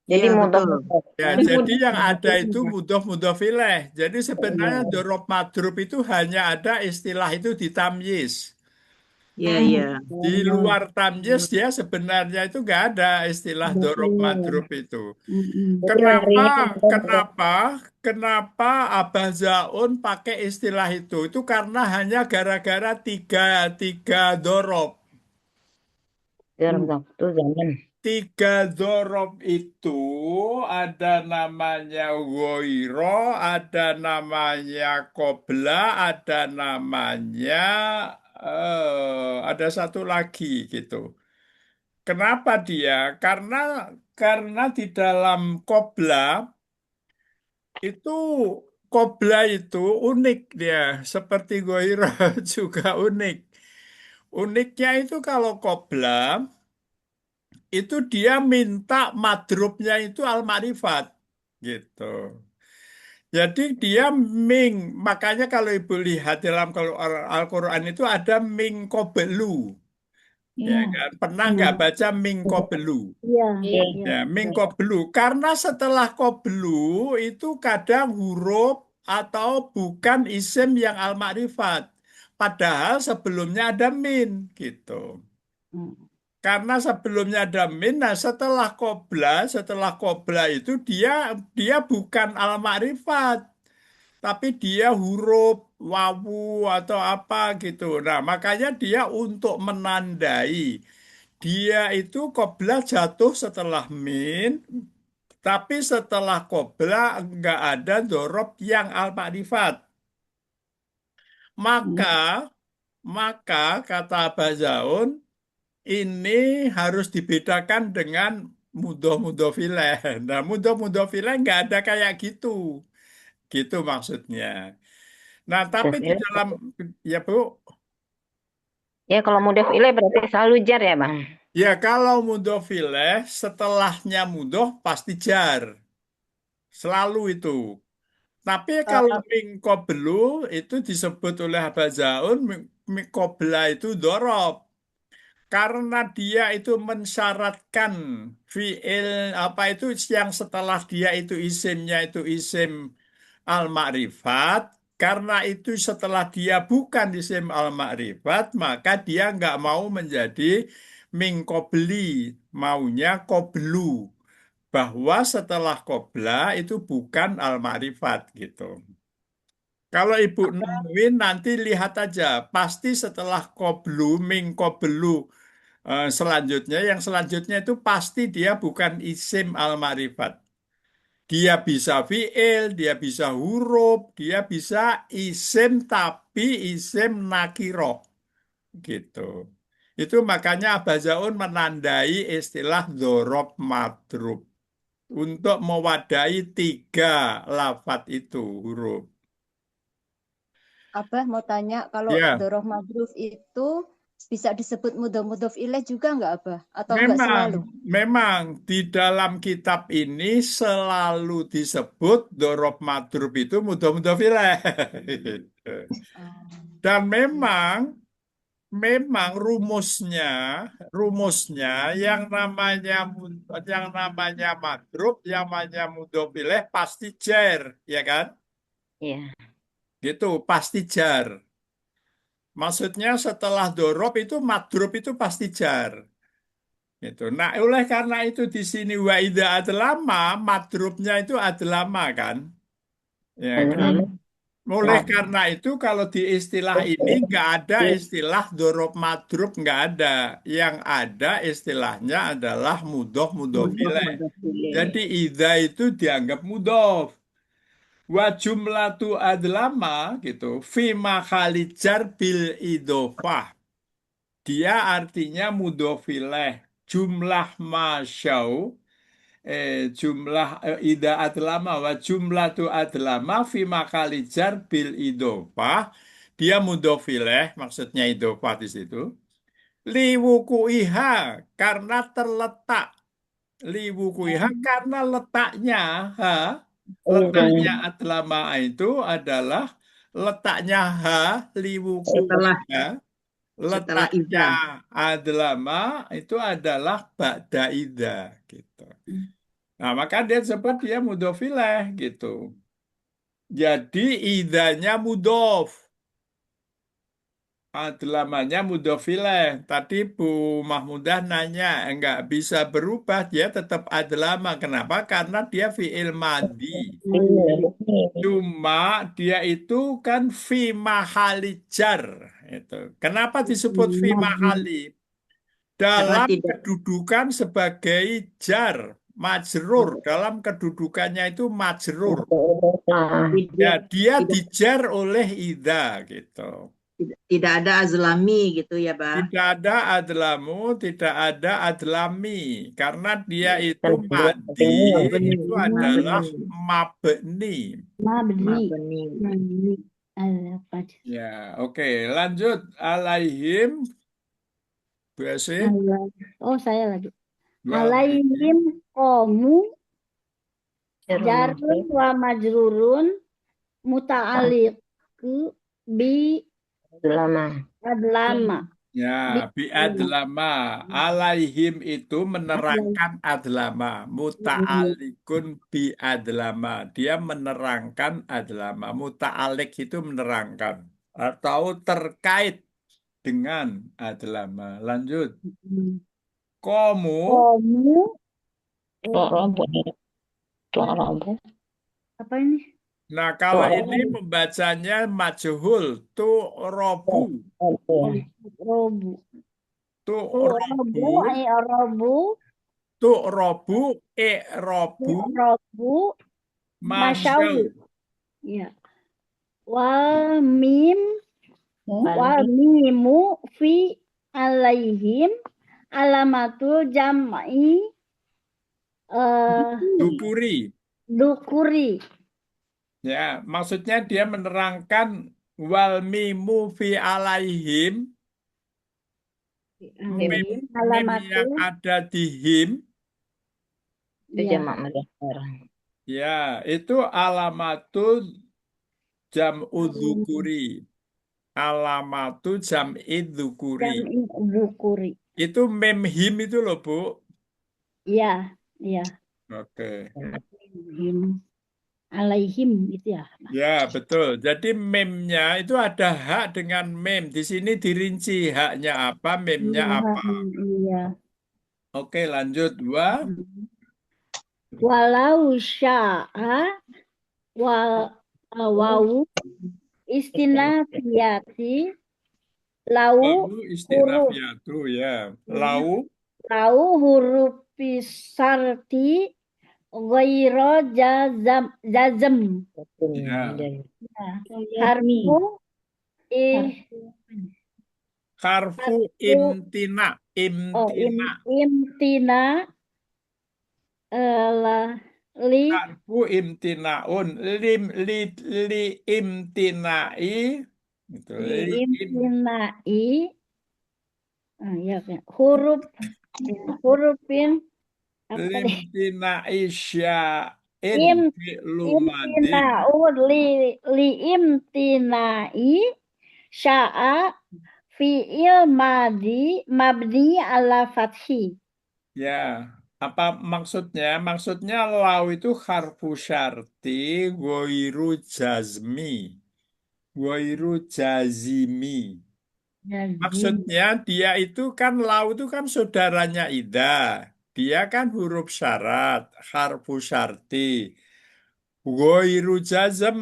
Jadi Iya, mudah. betul. Ya, jadi yang ada itu mudhof ilaih. Jadi sebenarnya dorob madrub itu hanya ada istilah itu di tamyiz. Iya. Di luar tamyiz dia sebenarnya itu nggak ada istilah dorob madrub itu. Jadi hari Kenapa? ini kan Kenapa? Kenapa Abah Zaun pakai istilah itu? Itu karena hanya gara-gara tiga dorob. waktu zaman. Tiga dorob itu ada namanya Woiro, ada namanya Kobla, ada namanya ada satu lagi gitu. Kenapa dia? Karena di dalam Kobla itu Kobla itu unik dia, seperti Goiro juga unik. Uniknya itu kalau Kobla itu dia minta madrubnya itu al-ma'rifat gitu. Jadi dia ming, makanya kalau ibu lihat dalam kalau Al-Quran itu ada ming kobelu, ya kan? Pernah nggak baca ming kobelu? Iya, Iya. iya. Ya, ming kobelu. Karena setelah kobelu itu kadang huruf atau bukan isim yang al-ma'rifat. Padahal sebelumnya ada min gitu. Karena sebelumnya ada min, nah setelah kobra itu dia bukan al-ma'rifat. tapi dia huruf wawu atau apa gitu. Nah, makanya dia untuk menandai dia itu qobla jatuh setelah min, tapi setelah qobla nggak ada dorob yang al-ma'rifat. Maka, kata Bazaun, ini harus dibedakan dengan mudoh-mudoh Nah, mudoh-mudoh nggak ada kayak gitu. Gitu maksudnya. Nah, tapi di Mudofile. dalam, ya Bu, Ya kalau mudofile berarti selalu jar ya Bang. ya kalau mudoh setelahnya mudoh pasti jar. Selalu itu. Tapi kalau mingkobelu itu disebut oleh Abazaun, mingkobla itu dorob. Karena dia itu mensyaratkan fiil apa itu yang setelah dia itu isimnya itu isim al-ma'rifat. Karena itu setelah dia bukan isim al-ma'rifat, maka dia nggak mau menjadi mingkobli, maunya koblu. Bahwa setelah kobla itu bukan al-ma'rifat gitu. Kalau Ibu nemuin nanti lihat aja, pasti setelah koblu, mingkoblu, selanjutnya, yang selanjutnya itu pasti dia bukan isim al-ma'rifat. Dia bisa fi'il, dia bisa huruf, dia bisa isim tapi isim nakiroh gitu. Itu makanya Abazaun menandai istilah dorob madrub untuk mewadahi tiga lafat itu huruf. Abah mau tanya, kalau Ya, doroh madruf itu bisa disebut mudhof ilaih juga nggak Abah? Atau nggak memang, selalu? di dalam kitab ini selalu disebut dorob madrub itu mudhof ilaih. Dan memang rumusnya yang namanya madrub, yang namanya mudhof ilaih pasti jar, ya kan? Iya. Gitu, pasti jar. Maksudnya setelah dorob itu madrub itu pasti jar. Gitu. Nah, oleh karena itu di sini waida adlama, madrubnya itu adlama kan? Ya kan? Lama. Oleh karena itu kalau di istilah ini nggak ada istilah dorob madrub, nggak ada. Yang ada istilahnya adalah mudof mudofileh. Jadi ida itu dianggap mudof. Wa jumlatu adlama gitu. Fima khalijar bil idofah. Dia artinya mudofileh. Jumlah masyau jumlah ida adlama wa jumlah tu adlama fi makalijar bil idofah dia mudofileh maksudnya idofah di situ liwukuiha karena terletak liwukuiha karena letaknya ha letaknya adlama itu adalah letaknya ha Setelah liwukuiha setelah letaknya ida. adlama itu adalah ba'da ida gitu. Nah, maka dia sebut dia mudofilah gitu. Jadi idanya mudof, adlamanya mudofilah. Tadi Bu Mahmudah nanya, enggak bisa berubah, dia tetap adlama. Kenapa? Karena dia fi'il madi. Cuma dia itu kan fi mahali jar. Itu. Kenapa disebut fi mahali? Karena Dalam tidak kedudukan sebagai jar, majrur. Dalam kedudukannya itu majrur. Ya, tidak dia tidak dijar oleh ida gitu. tidak ada azlami gitu ya, Bah. Tidak ada adlamu, tidak ada adlami. Karena dia itu madi, Mabni, itu adalah mabni, mabni. Mabni. mabni. Mabni. Apa? Ya, oke. Lanjut. Alaihim. Biasa. Oh, saya lagi. Alaihim. Alaihim komu jarun wa majrurun muta'alliq bi Lama. adlama. Ya, biadlama. Alaihim itu menerangkan adlama. Muta'alikun biadlama. Dia menerangkan adlama. Muta'alik itu menerangkan. Atau terkait dengan adlama. Lanjut. Komu. Komu Tuarabu. Tuarabu. apa ini? Nah, kalau Tuh, ini membacanya majhul, tu'robu, oke. Robu. tu'robu, Robu. tu'robu, i'robu, Robu. masyau. Masyawu. Ya. Wal mim. Wal mimu fi alaihim alamatul jam'i Dukuri. dukuri. Ya, maksudnya dia menerangkan wal mimu fi alaihim, mim, mim yang Alamatul ada di him, Itu ya. jamak mudzakkar. ya, itu alamatul jam'u dzukuri. Alamatu jam'i dzukuri. Jam'i dukuri. Itu mem him itu loh, Bu. Ya, ya. Oke. Him. Alaihim gitu ya. Ya, betul. Jadi memnya itu ada hak dengan mem. Di sini dirinci haknya apa, memnya apa. Iya. Oke, lanjut. Dua. Walau sya'a wal wawu istinafiyati lau Lalu istinafiyatu ya. Lau lau huruf pisarti ghaira jazm ya. harfu Harfu imtina. Imtina. imtina la li Harfu imtinaun. Li imtinai. Gitu. Li imtinai ya kan. Hurufin apa tadi? limtinai sya'in Im fi'lumadin. li imtinai sya'a fi'il mabni ala fathi. Ya, apa maksudnya? Maksudnya lau itu harfu syarti goiru jazmi. Goiru jazimi. Maksudnya dia itu kan lau itu kan saudaranya ida. Dia kan huruf syarat, harfu syarti. Goiru jazm.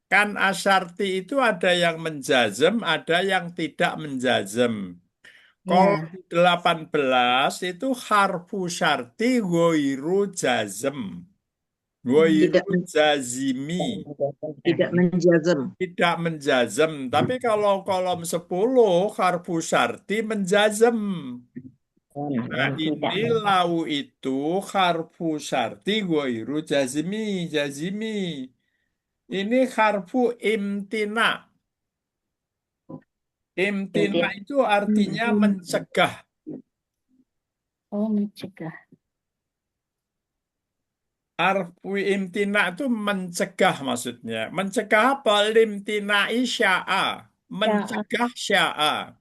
Kan asyarti itu ada yang menjazm, ada yang tidak menjazm. Kalau Ya. di 18 itu harfu syarti goiru jazm. Goiru jazimi. Tidak menjazm. Tidak menjazm. Tapi kalau kolom 10 harfu syarti menjazm. Nah, ini lau itu harfu syarti goiru jazmi. Jazimi. Ini harfu imtina. Imtina itu artinya mencegah. Oh, mencegah. Harfu imtina itu mencegah maksudnya. Mencegah apa? Limtinai sya'a. Mencegah sya'a.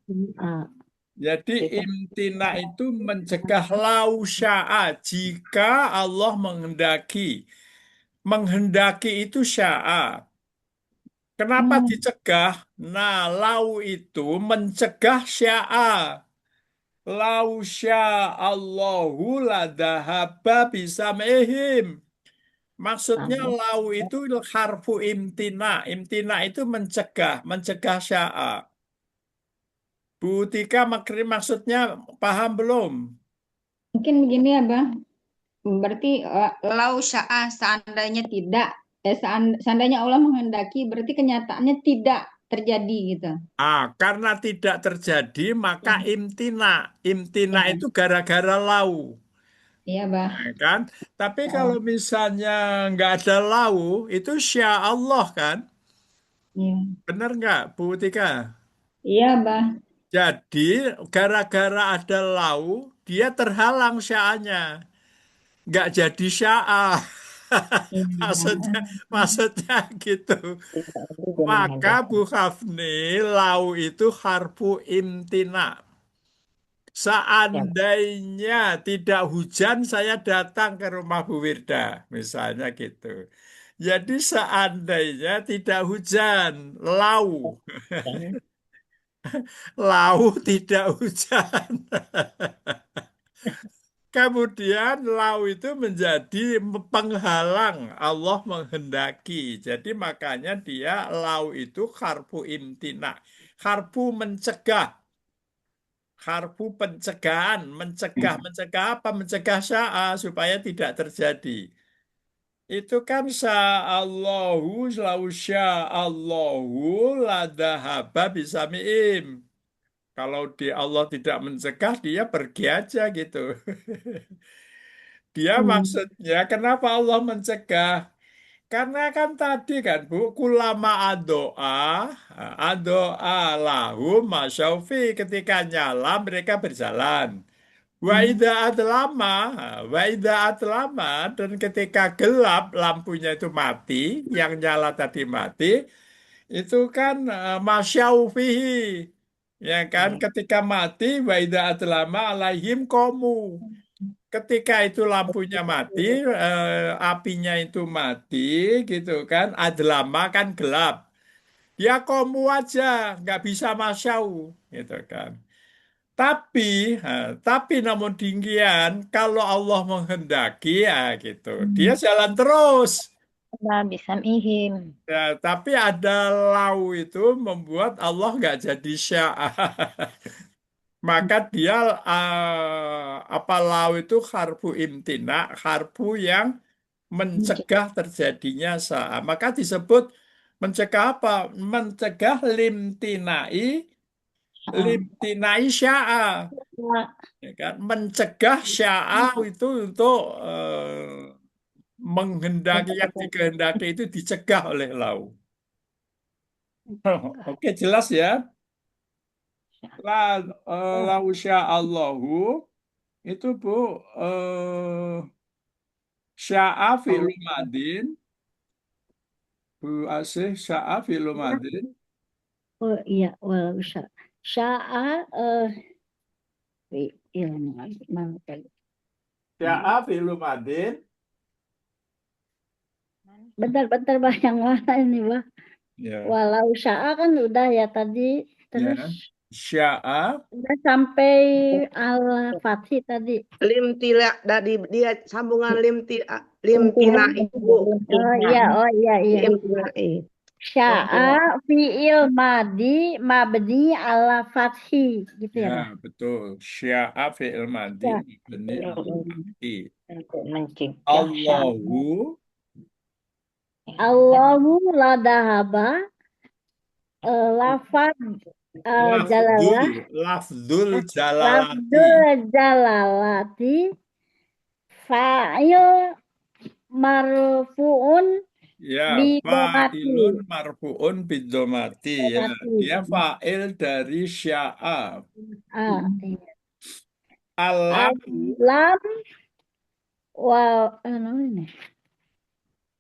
Jadi imtina itu mencegah lau sya'a. Jika Allah menghendaki. Menghendaki itu sya'a. Kenapa dicegah? Nah, lau itu mencegah sya'a. Lau sya'allahu ladahaba bisam'ihim. Maksudnya lau itu harfu imtina. Imtina itu mencegah, mencegah sya'a. Bu Tika maksudnya paham belum? Mungkin begini ya, Bang. Berarti lau sya'ah seandainya tidak, seandainya Allah menghendaki, berarti kenyataannya tidak terjadi gitu. Karena tidak terjadi, maka imtina. Imtina Ya. itu gara-gara lau. Iya, Bang. Ya kan? Tapi kalau misalnya nggak ada lau, itu sya Allah kan? Iya. Benar nggak, Bu Tika? Iya, Bang. Jadi gara-gara ada lau, dia terhalang sya'anya. Nggak jadi sya'ah. Maksudnya gitu. Maka Bu Hafni, lau itu harfu imtina. Seandainya tidak hujan, saya datang ke rumah Bu Wirda. Misalnya gitu. Jadi seandainya tidak hujan, lau. Lau tidak hujan. Kemudian lau itu menjadi penghalang Allah menghendaki. Jadi makanya dia lau itu harfu imtina. Harfu mencegah. Harfu pencegahan. Mencegah apa? Mencegah sya'a supaya tidak terjadi. Itu kan sa'allahu lau sya'allahu ladahaba bisami'im. Kalau di Allah tidak mencegah, dia pergi aja gitu. Dia maksudnya kenapa Allah mencegah? Karena kan tadi kan Bu, kulama adoa lahum masyaufi ketika nyala mereka berjalan. Wa idza atlama dan ketika gelap lampunya itu mati, yang nyala tadi mati, itu kan masyaufihi. Ya kan ketika mati wa idza atlama alaihim komu. Ketika itu lampunya mati, apinya itu mati, gitu kan. Adlama kan gelap. Ya komu aja, nggak bisa masyau, gitu kan. Tapi, tapi namun demikian, kalau Allah menghendaki, ya gitu, dia jalan terus. Nah, bisa ihim. Ya, tapi ada lau itu membuat Allah nggak jadi syaa. Maka dia apa lau itu harfu imtina, harfu yang mencegah terjadinya syaa. Maka disebut mencegah apa? Mencegah limtinai syaa. Ya kan? Mencegah syaa itu untuk menghendaki yang dikehendaki itu dicegah oleh lau. Oke, jelas ya. La, lau sya'allahu itu Bu sya'a fi'lu madin Bu Asih sya'a fi'lu madin Oh iya, walau sya'a ilmu mana tadi? sya'a fi'lu madin Bentar Bah, yang mana ini Bah? ya Walau sya'a kan udah ya tadi, ya terus sya'a udah sampai al-fathi tadi. Limtila dari dia sambungan limtinai Bu. Oh iya. Limtinai. Sya'a fi'il madi mabni ala fathi gitu ya ya Bah? betul sya'a fi'il madin Ya. mabni ala fathi. Untuk mencegah Allahu Allahu la dahaba lafad jalalah lafdul jalalati lafdul jalalati fa'il marfu'un ya bidomati fa'ilun marfu'un bidomati ya dia fa'il dari sya'a iya. alam Lam wa ini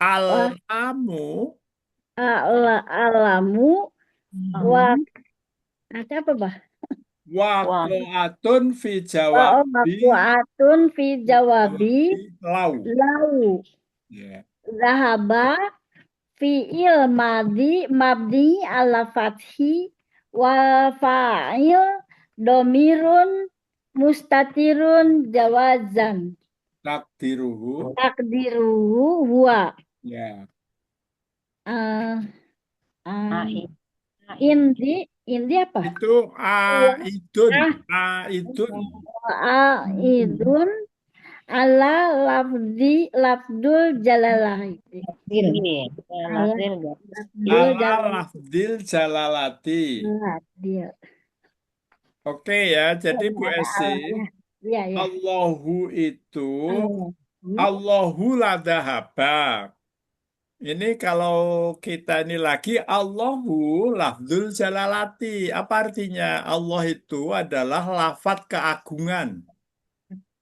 alamu alamu wa ada apa Bah? waqa'atun fi jawabi Waquatun fi jawabi lau lau ya zahaba fi'il madi mabni ala fathi wa fa'il domirun mustatirun jawazan takdiruhu takdiruhu huwa ya uh, Ain. indi apa? itu aidun Aidun ala lafdul jalalah Iya, lazil gak? lafdul ala lafdil jalalati dia oke ya jadi Bu Esi ya Allahu itu Allah. Allahu ladahaba. Ini kalau kita ini lagi Allahu lafdzul jalalati. Apa artinya? Allah itu adalah lafadz keagungan.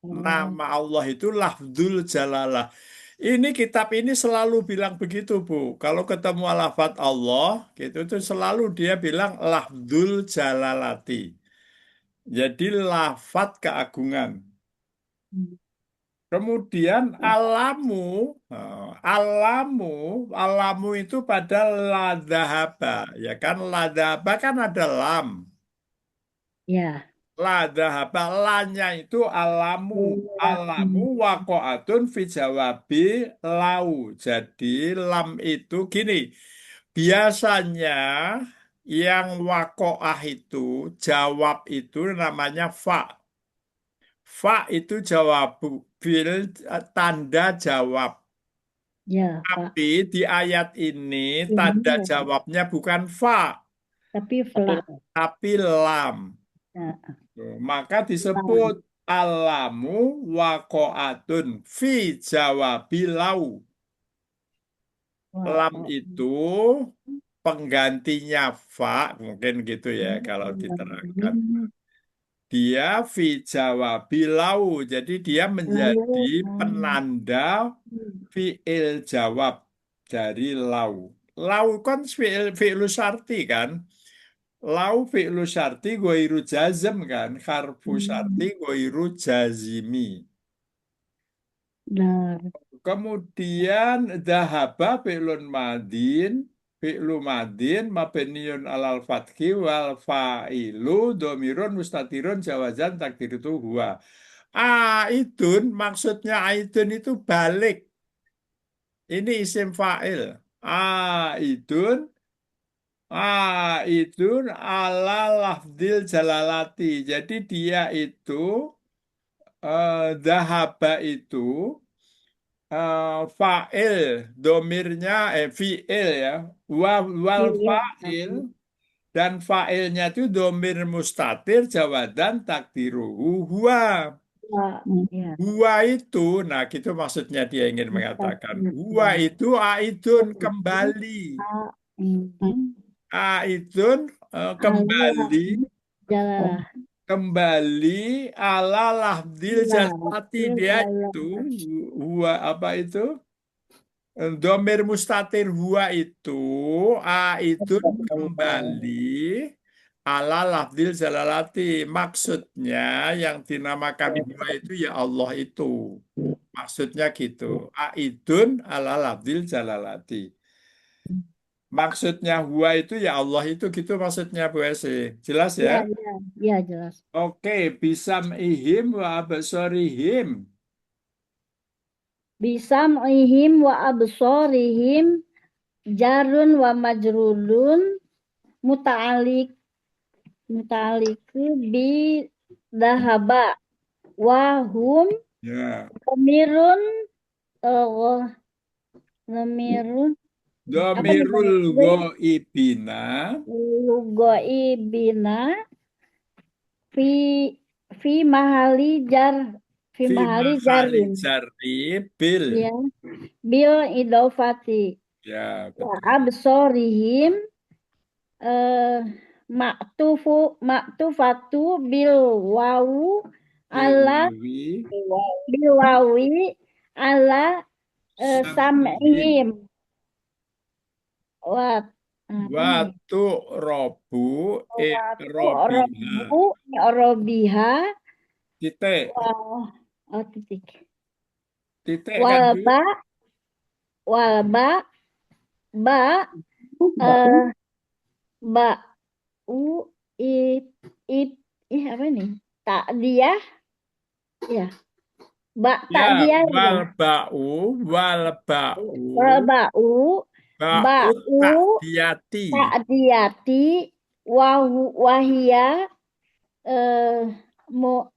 Nama Allah itu lafdzul jalalah. Ini kitab ini selalu bilang begitu, Bu. Kalau ketemu lafadz Allah, gitu itu selalu dia bilang lafdzul jalalati. Jadi lafadz keagungan. Kemudian alamu itu pada ladahaba, ya kan ladahaba kan ada lam, Ya, La dhahaba lanya itu alamu wakoatun fi jawabi lau. Jadi lam itu gini, biasanya yang wakoah itu jawab itu namanya fa. Fa itu jawab bil tanda jawab. Ya, Pak. Tapi di ayat ini Ini tanda ya, jawabnya bukan fa, tapi fla. tapi lam. Ya, Maka disebut alamu wakoatun fi jawabi lau. Lam wa- itu penggantinya fa, mungkin gitu ya kalau diterangkan. Dia fi jawabi lau, jadi dia menjadi penanda fi'il jawab dari lau. Lau kan fi'il syarti kan? Lau fi'lu syarti goiru jazm kan? Harfu syarti goiru jazimi. benar. Kemudian dahaba fi'lun madin. Fi'lu madin mabniun alal fathi wal fa'ilu domirun mustatirun jawazan takdir itu huwa. Aidun maksudnya aidun itu balik. Ini isim fa'il. Aidun ala lafdil jalalati. Jadi dia itu dahaba itu fa'il, domirnya fi'il ya, wal Iya, fa'il dan fa'ilnya itu domir mustatir jawadan takdiruhu huwa. Pak. Ya, Huwa itu, nah gitu maksudnya dia ingin mengatakan huwa ya. itu aidun kembali. Ini Aidun kembali adalah kembali ala lafdil jalalati, dia itu huwa apa itu domir mustatir huwa itu itu kembali ala lafdil jalalati, maksudnya yang dinamakan huwa itu ya Allah itu, maksudnya gitu. Aidun ala lafdil jalalati, maksudnya huwa itu ya Allah itu, gitu maksudnya Bu Esi. Jelas ya? ya, ya, ya jelas. Oke, bisam ihim wa absorihim. Bisam'ihim wa absorihim jarun wa majrurun muta'alik bi dahaba wa hum Ya, dhamirun dhamirun domirul goibina goibina fi fi mahali jar fi fi mahali mahali jarin jarri bil. ya bil idofati Ya, wa betul. absorihim maktufatu bil wawu ala Bilwawi bil wawi ala sam'ihim sam'ihim wa watu robu robiha robiha titik titik titik kan Bu? walba ba ba u apa nih tak dia ya ba tak Ya, dia wal ba'u bau ba'u ta'diyati tak diati wahia mau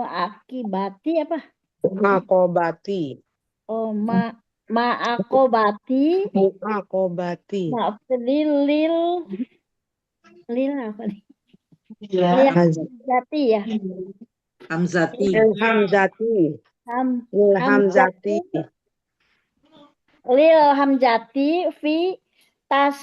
akibati apa Akobati. ma'akobati Akobati. lil apa nih Ya. jati ya Hamzati. Hamzati. Hamzati. lil hamzati fi tas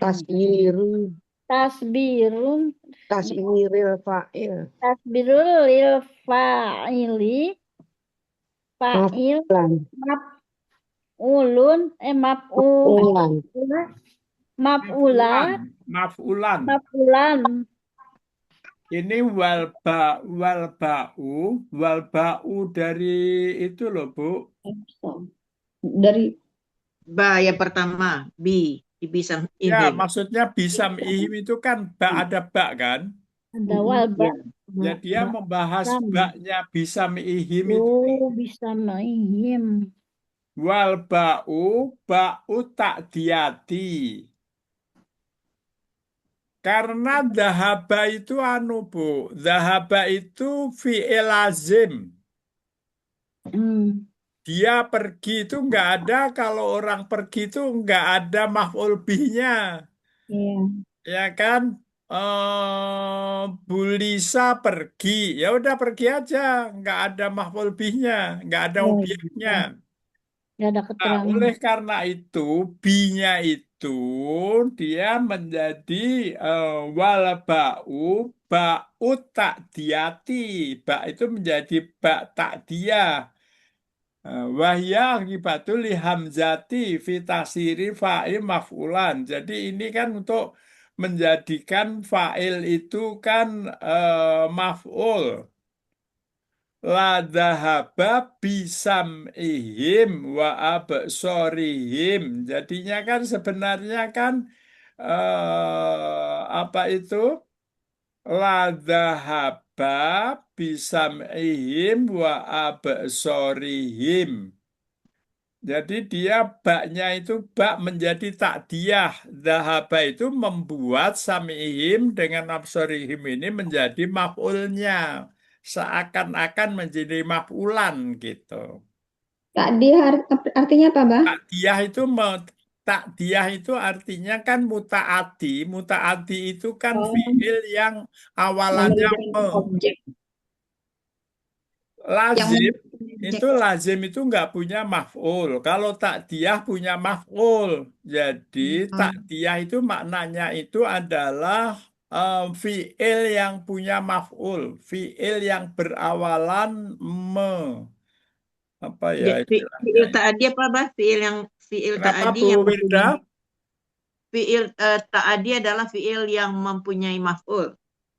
Tasbiru. tasbirun Tasbiril fa'il. tasbirul lil fa'il Lan. maf'ulun Ulan. maf'ulan. Ini wal ba'u dari itu loh Bu. Dari Ba yang pertama, bi di bisam Ya, ihim. maksudnya bisam ihim itu kan ada bak kan? Ada wal Ya. Ya, dia bak membahas sam. baknya bisam ihim itu. Oh, bisa maihim. Wal ba'u tak diati. Karena dahaba itu Bu. Dahaba itu fi'il lazim. Hmm. Dia pergi itu nggak ada, kalau orang pergi itu nggak ada maf'ul bihnya. Iya. Ya kan? Bulisa pergi. Ya udah pergi aja. Nggak ada maf'ul bihnya. Nggak ada Ya, objeknya. nggak ada Nah, keterangan. oleh karena itu, bi-nya itu dia menjadi walba'u ba'u tak diati. Ba itu menjadi ba tak dia. Wahya akibatul li hamzati fitasiri fa'il maf'ulan. Jadi ini kan untuk menjadikan fa'il itu kan maf'ul. La dhahaba bisam ihim wa absorihim. Jadinya kan sebenarnya kan apa itu? La dhahaba bisam ihim wa absorihim. Jadi dia baknya itu bak menjadi takdiyah. Dhahaba itu membuat samihim dengan absorihim ini menjadi maf'ulnya. Seakan-akan menjadi maf'ulan gitu. Artinya apa, Bah? Takdiyah itu artinya kan mutaati. Mutaati itu kan Oh, fi'il yang awalannya memenjadi objek. Yang lazim. objek. Itu lazim itu nggak punya maf'ul. Kalau takdiyah punya maf'ul. Jadi takdiyah itu maknanya itu adalah fi'il yang punya maf'ul. Fi'il yang berawalan me. Apa ya Fi'il istilahnya? ta'adi apa, Bah? Fi'il Kenapa ta'adi Bu yang Wirda? fi'il ta'adi adalah fi'il yang mempunyai maf'ul.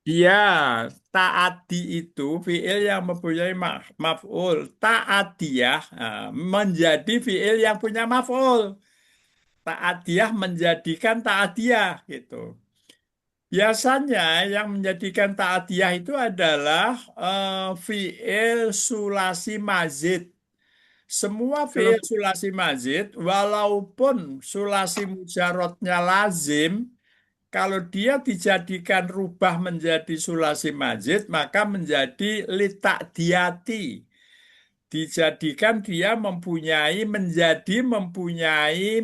Iya, taati itu fi'il yang mempunyai maf'ul. Taatiyah menjadi fi'il yang punya maf'ul. Ta'adiyah menjadikan ta'adiyah gitu. Biasanya yang menjadikan ta'adiyah itu adalah fi'il sulasi mazid. Semua fi'il sulasi mazid, walaupun sulasi mujarotnya lazim, kalau dia dijadikan rubah menjadi sulasi mazid, maka menjadi litakdiyati. Dijadikan dia mempunyai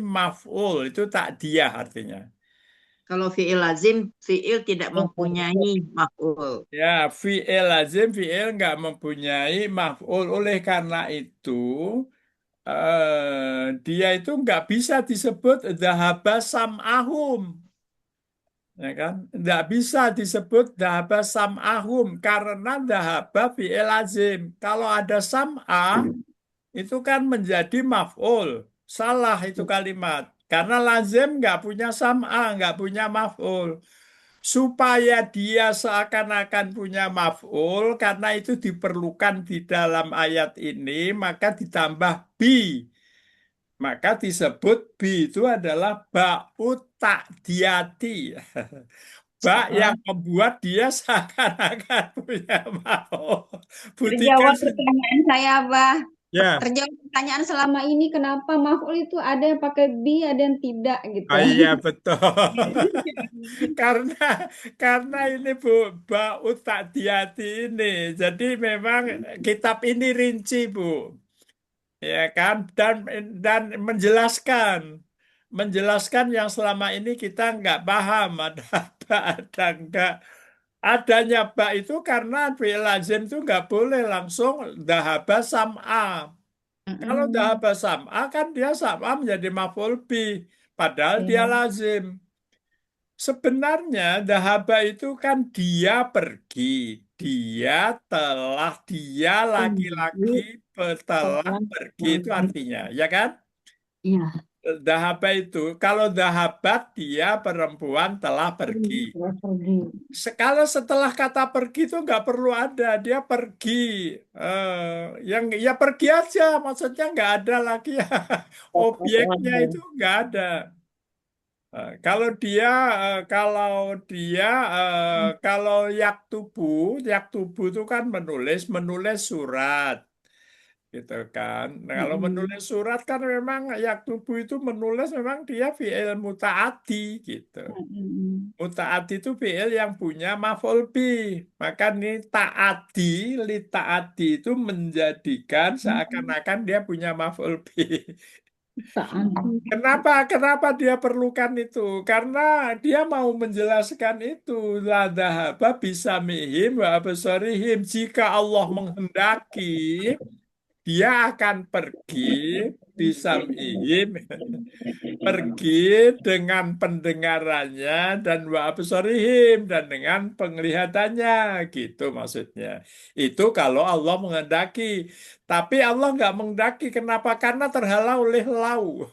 maf'ul. Itu takdiyah artinya. Kalau fi'il lazim, fi'il tidak mempunyai maf'ul. Ya, fi'il lazim, fi'il nggak mempunyai maf'ul. Oleh karena itu, dia itu nggak bisa disebut dhahaba sam'ahum. Ya kan? Nggak bisa disebut dhahaba sam'ahum karena dhahaba fi'il lazim. Kalau ada sam'ah, itu kan menjadi maf'ul. Salah itu kalimat. Karena lazim nggak punya sam'ah, nggak punya maf'ul. Supaya dia seakan-akan punya maf'ul, karena itu diperlukan di dalam ayat ini, maka ditambah bi. Maka disebut bi itu adalah ba'u ta'diyati. Bak yang membuat dia seakan-akan punya maf'ul. Buktikan. Terjawab pertanyaan saya, Bah. Ya. Terjawab pertanyaan selama ini kenapa maf'ul itu ada yang pakai bi, ada yang tidak gitu. Oh iya betul. karena ini Bu ba'u ta'diyati ini. Jadi memang kitab ini rinci Bu. Ya kan dan menjelaskan yang selama ini kita nggak paham ada apa ada enggak. Adanya ba itu karena fi'il lazim itu nggak boleh langsung dhahaba sam'a. Kalau dhahaba sam'a kan dia sam'a menjadi maf'ul bih, padahal dia lazim. Sebenarnya dhahaba itu kan dia pergi, dia laki-laki telah pergi itu artinya, ya kan? Iya. Dhahaba itu, kalau dhahabat dia perempuan telah pergi. Pergi. Kalau setelah kata pergi itu nggak perlu ada, dia pergi. Yang ya pergi aja, maksudnya nggak ada lagi ya. Objeknya itu nggak ada. Kalau dia kalau yaktubu itu kan menulis surat gitu kan. Nah, kalau menulis surat kan memang yaktubu itu menulis memang dia fi'il mutaati gitu. Mutaati itu fi'il yang punya maf'ul bih. Maka nih taati, li taati itu menjadikan seakan-akan dia punya maf'ul bih. Kenapa dia perlukan itu? Karena dia mau menjelaskan itu. La dhahaba bisa mihim wa absarihim. Jika Allah menghendaki, dia akan pergi bisa mihim, pergi dengan pendengarannya dan wa absarihim dan dengan penglihatannya, gitu maksudnya. Itu kalau Allah menghendaki. Tapi Allah nggak menghendaki. Kenapa? Karena terhalang oleh lau.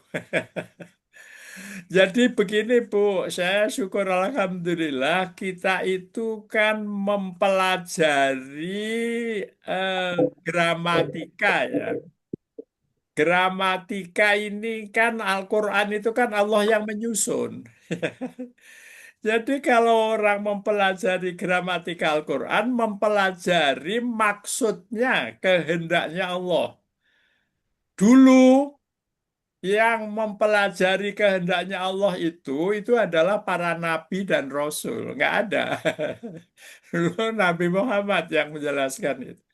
Jadi begini Bu, saya syukur alhamdulillah kita itu kan mempelajari gramatika ya. Gramatika ini kan Al-Quran itu kan Allah yang menyusun. Jadi kalau orang mempelajari gramatika Al-Quran, mempelajari maksudnya, kehendaknya Allah. Dulu yang mempelajari kehendaknya Allah itu adalah para nabi dan rasul. Nggak ada. Dulu Nabi Muhammad yang menjelaskan itu.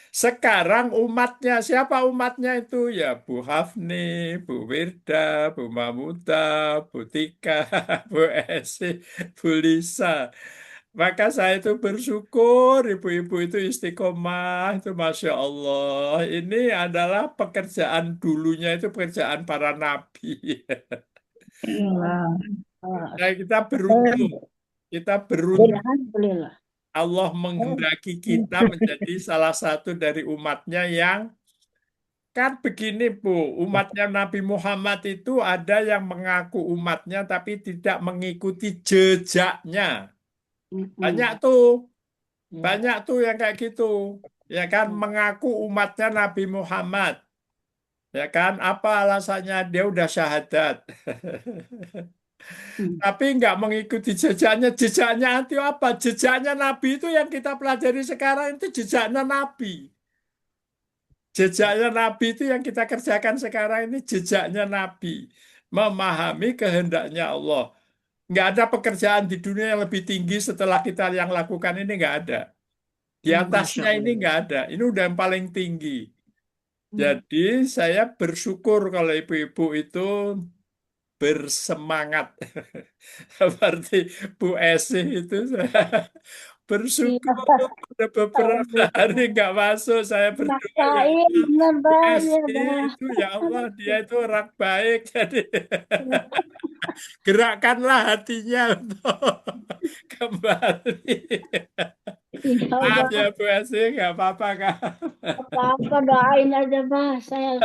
Sekarang umatnya, siapa umatnya itu? Ya Bu Hafni, Bu Wirda, Bu Mamuta, Bu Tika, Bu Esi, Bu Lisa. Maka saya itu bersyukur ibu-ibu itu istiqomah, itu Masya Allah. Ini adalah pekerjaan dulunya itu pekerjaan para nabi. Nah, kita beruntung. Kita beruntung. Alhamdulillah. Allah menghendaki kita menjadi salah satu dari umatnya yang kan begini Bu, umatnya Nabi Muhammad itu ada yang mengaku umatnya tapi tidak mengikuti jejaknya. Banyak tuh yang kayak gitu. Ya kan, mengaku umatnya Nabi Muhammad. Ya kan, apa alasannya? Dia udah syahadat. Tapi nggak mengikuti jejaknya. Jejaknya itu apa? Jejaknya Nabi itu yang kita pelajari sekarang itu jejaknya Nabi. Jejaknya Nabi itu yang kita kerjakan sekarang ini jejaknya Nabi. Memahami kehendaknya Allah. Nggak ada pekerjaan di dunia yang lebih tinggi setelah kita yang lakukan ini nggak ada. Di atasnya ini nggak ada. Ini udah yang paling tinggi. Jadi saya bersyukur kalau ibu-ibu itu bersemangat. Seperti Bu Esi itu saya bersyukur udah beberapa hari nggak masuk. Saya berdoa ya Allah, Bu Esi itu ya Allah dia itu orang baik. Jadi gerakkanlah hatinya untuk kembali. Maaf ya Bu Esi, nggak apa-apa kan? Apa-apa doain aja Bah. Saya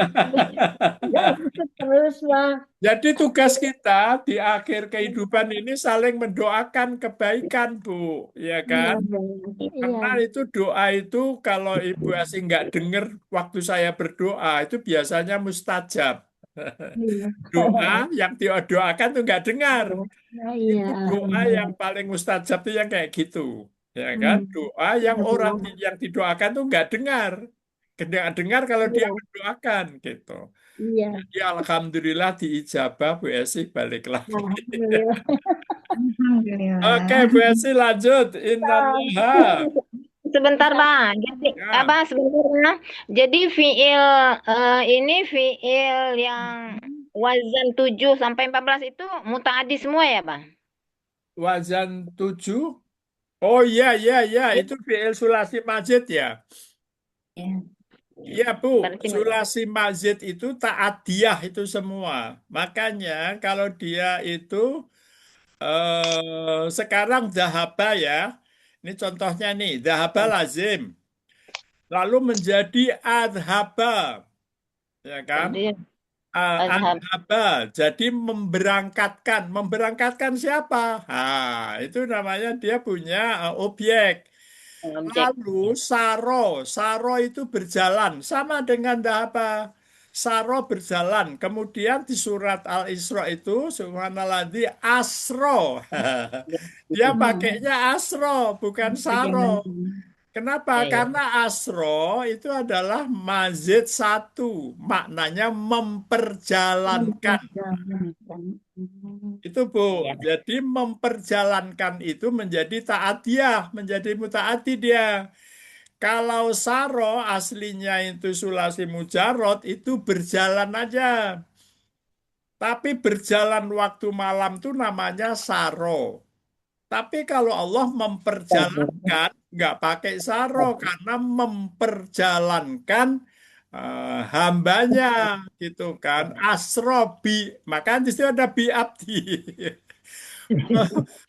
terus Bah. Jadi tugas kita di akhir kehidupan ini saling mendoakan kebaikan, Bu, ya kan? Karena itu doa itu kalau Ibu Asi nggak dengar waktu saya berdoa itu biasanya mustajab. Doa yang didoakan tuh nggak dengar. Itu doa yang paling mustajab itu yang kayak gitu, ya kan? Doa yang orang yang didoakan tuh nggak dengar. Nggak dengar kalau dia mendoakan gitu. Iya. Jadi alhamdulillah diijabah Bu Esi balik lagi. Alhamdulillah. Oke Bu Esi lanjut. Innallah. Sebentar Bang. Jadi Ya. sebentar Bang. Jadi fiil ini fiil yang wazan 7 sampai 14 itu mutaaddi semua ya Bang? Wazan 7. Oh iya itu fi'il sulasi mazid ya. Iya Bu, Berarti sulasi mazid itu ta'adiyah itu semua. Makanya kalau dia itu sekarang dahaba ya. Ini contohnya nih, dahaba lazim. Lalu menjadi adhaba, ya kan? jadi azhab. Adhaba, jadi memberangkatkan. Memberangkatkan siapa? Itu namanya dia punya objek. Objek. Lalu saro itu berjalan sama dengan dahaba. Saro berjalan. Kemudian di surat Al-Isra itu subhanalladzi asro. Dia pakainya asro, bukan saro. Kenapa? Ya, ya. Karena asro itu adalah mazid satu. Maknanya memperjalankan. Itu Bu. Ya. Jadi memperjalankan itu menjadi ta'adiyah, menjadi mutaati dia. Kalau saro aslinya itu sulasi mujarot itu berjalan aja. Tapi berjalan waktu malam itu namanya saro. Tapi kalau Allah memperjalankan, nggak pakai saro karena memperjalankan hambanya gitu kan. Asrobi, maka di situ ada bi abdi.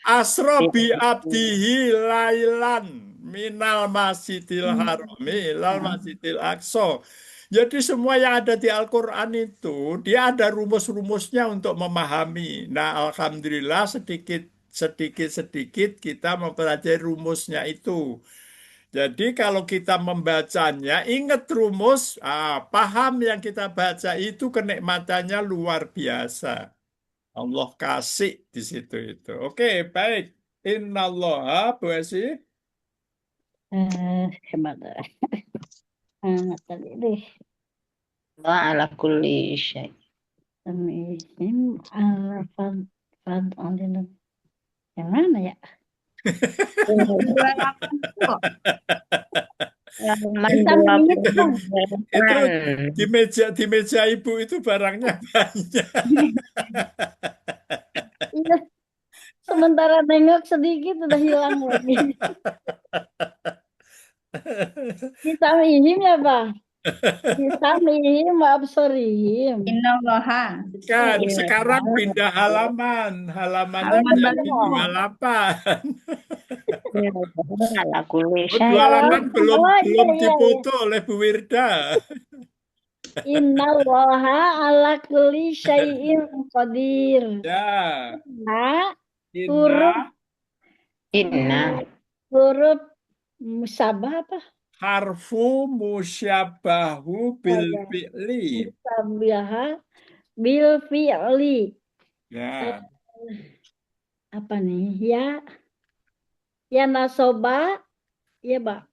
Asrobi abdihi lailan minal masjidil harami ilal masjidil aqsa. Jadi semua yang ada di Al-Quran itu dia ada rumus-rumusnya untuk memahami. Nah, alhamdulillah sedikit kita mempelajari rumusnya itu. Jadi kalau kita membacanya, ingat rumus, paham yang kita baca itu kenikmatannya luar biasa. Allah kasih di situ itu. Oke, baik. Innallaha, Bu Esi. Hebat. Tadi deh. Allah ala kulli syai. Ini fad alilun. Yang mana ya? Halaman Sampingnya tuh, 28. Itu di meja ibu itu barangnya banyak. iya. Sementara nengok sedikit udah hilang lagi. Hitamihim ya, Pak? Hitamihim wa absorihim. Innallaha. Kan, sekarang pindah halamannya Halaman menjadi baru. 28. Ala kulli Oh, syai. 28 belum Oh, iya, iya, difoto oleh Bu Wirda. Innallaha ala kulli syai'in qadir. Ya, Nah, huruf inna Inna. musabah apa? harfu musyabahu bil fi'li. Musabah bil fi'li. Ya, Apa nih? Ya nasoba, ya Pak.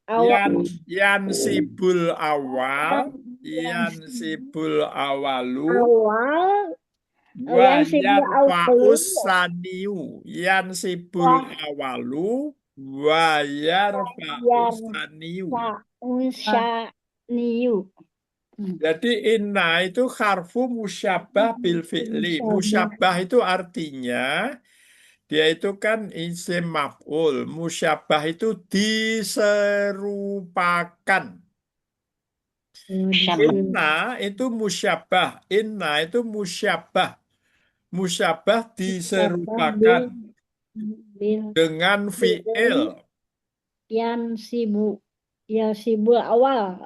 yan sibul awal, yan sibul awalu, Awal, wa yang sibul yarfa'us saniu, yan sibul awalu, wa yarfa'us saniu. Unsaniyu. Jadi inna itu harfu musyabah bil fi'li. Musyabah itu artinya dia itu kan isim maf'ul. Musyabah itu diserupakan. Inna itu musyabah. Inna itu musyabah. Musyabah diserupakan dengan fi'il. Yang sibul awal.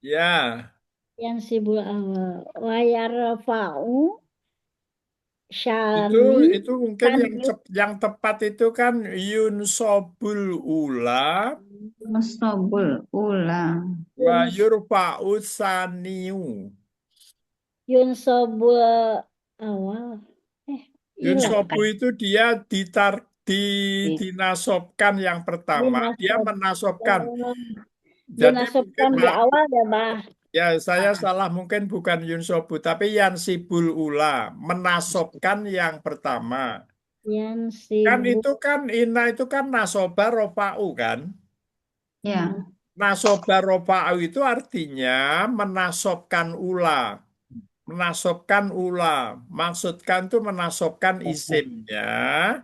Ya, Yang sibul awal. Wayarfa'u syami. itu mungkin yang tepat itu kan yunsobul ula Mustabul ula. wa yurfa'u saniu. Yunsobul awal. Yunsobu itu dia dinasobkan yang pertama. Dia menasobkan. Jadi Dinasobkan mungkin di awal ya, Bah. ya saya salah mungkin bukan yunsobu tapi yansibul ula menasobkan yang pertama. Yang Kan sibuk. itu kan inna itu kan nasoba rofa'u kan. Ya. Nasoba rofa'u itu artinya menasobkan ula. Menasobkan ula. Maksudkan itu menasobkan isimnya.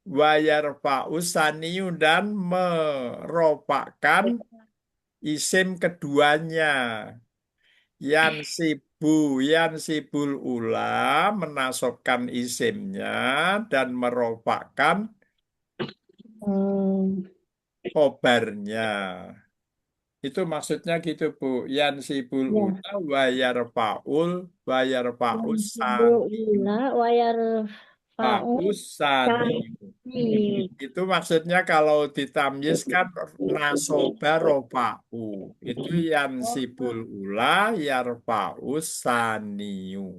Wayarfa'u saniyu dan meropakan isim keduanya. Yansibul ula menasobkan isimnya dan meropakan khobarnya. Itu maksudnya gitu Bu. Yansibul Ya. ula wayarfa'us sani. Ula wayar Fausani. Itu maksudnya kalau ditamyiz kan nasoba rofa'u. Itu yansibul ula yarfa'usaniyu.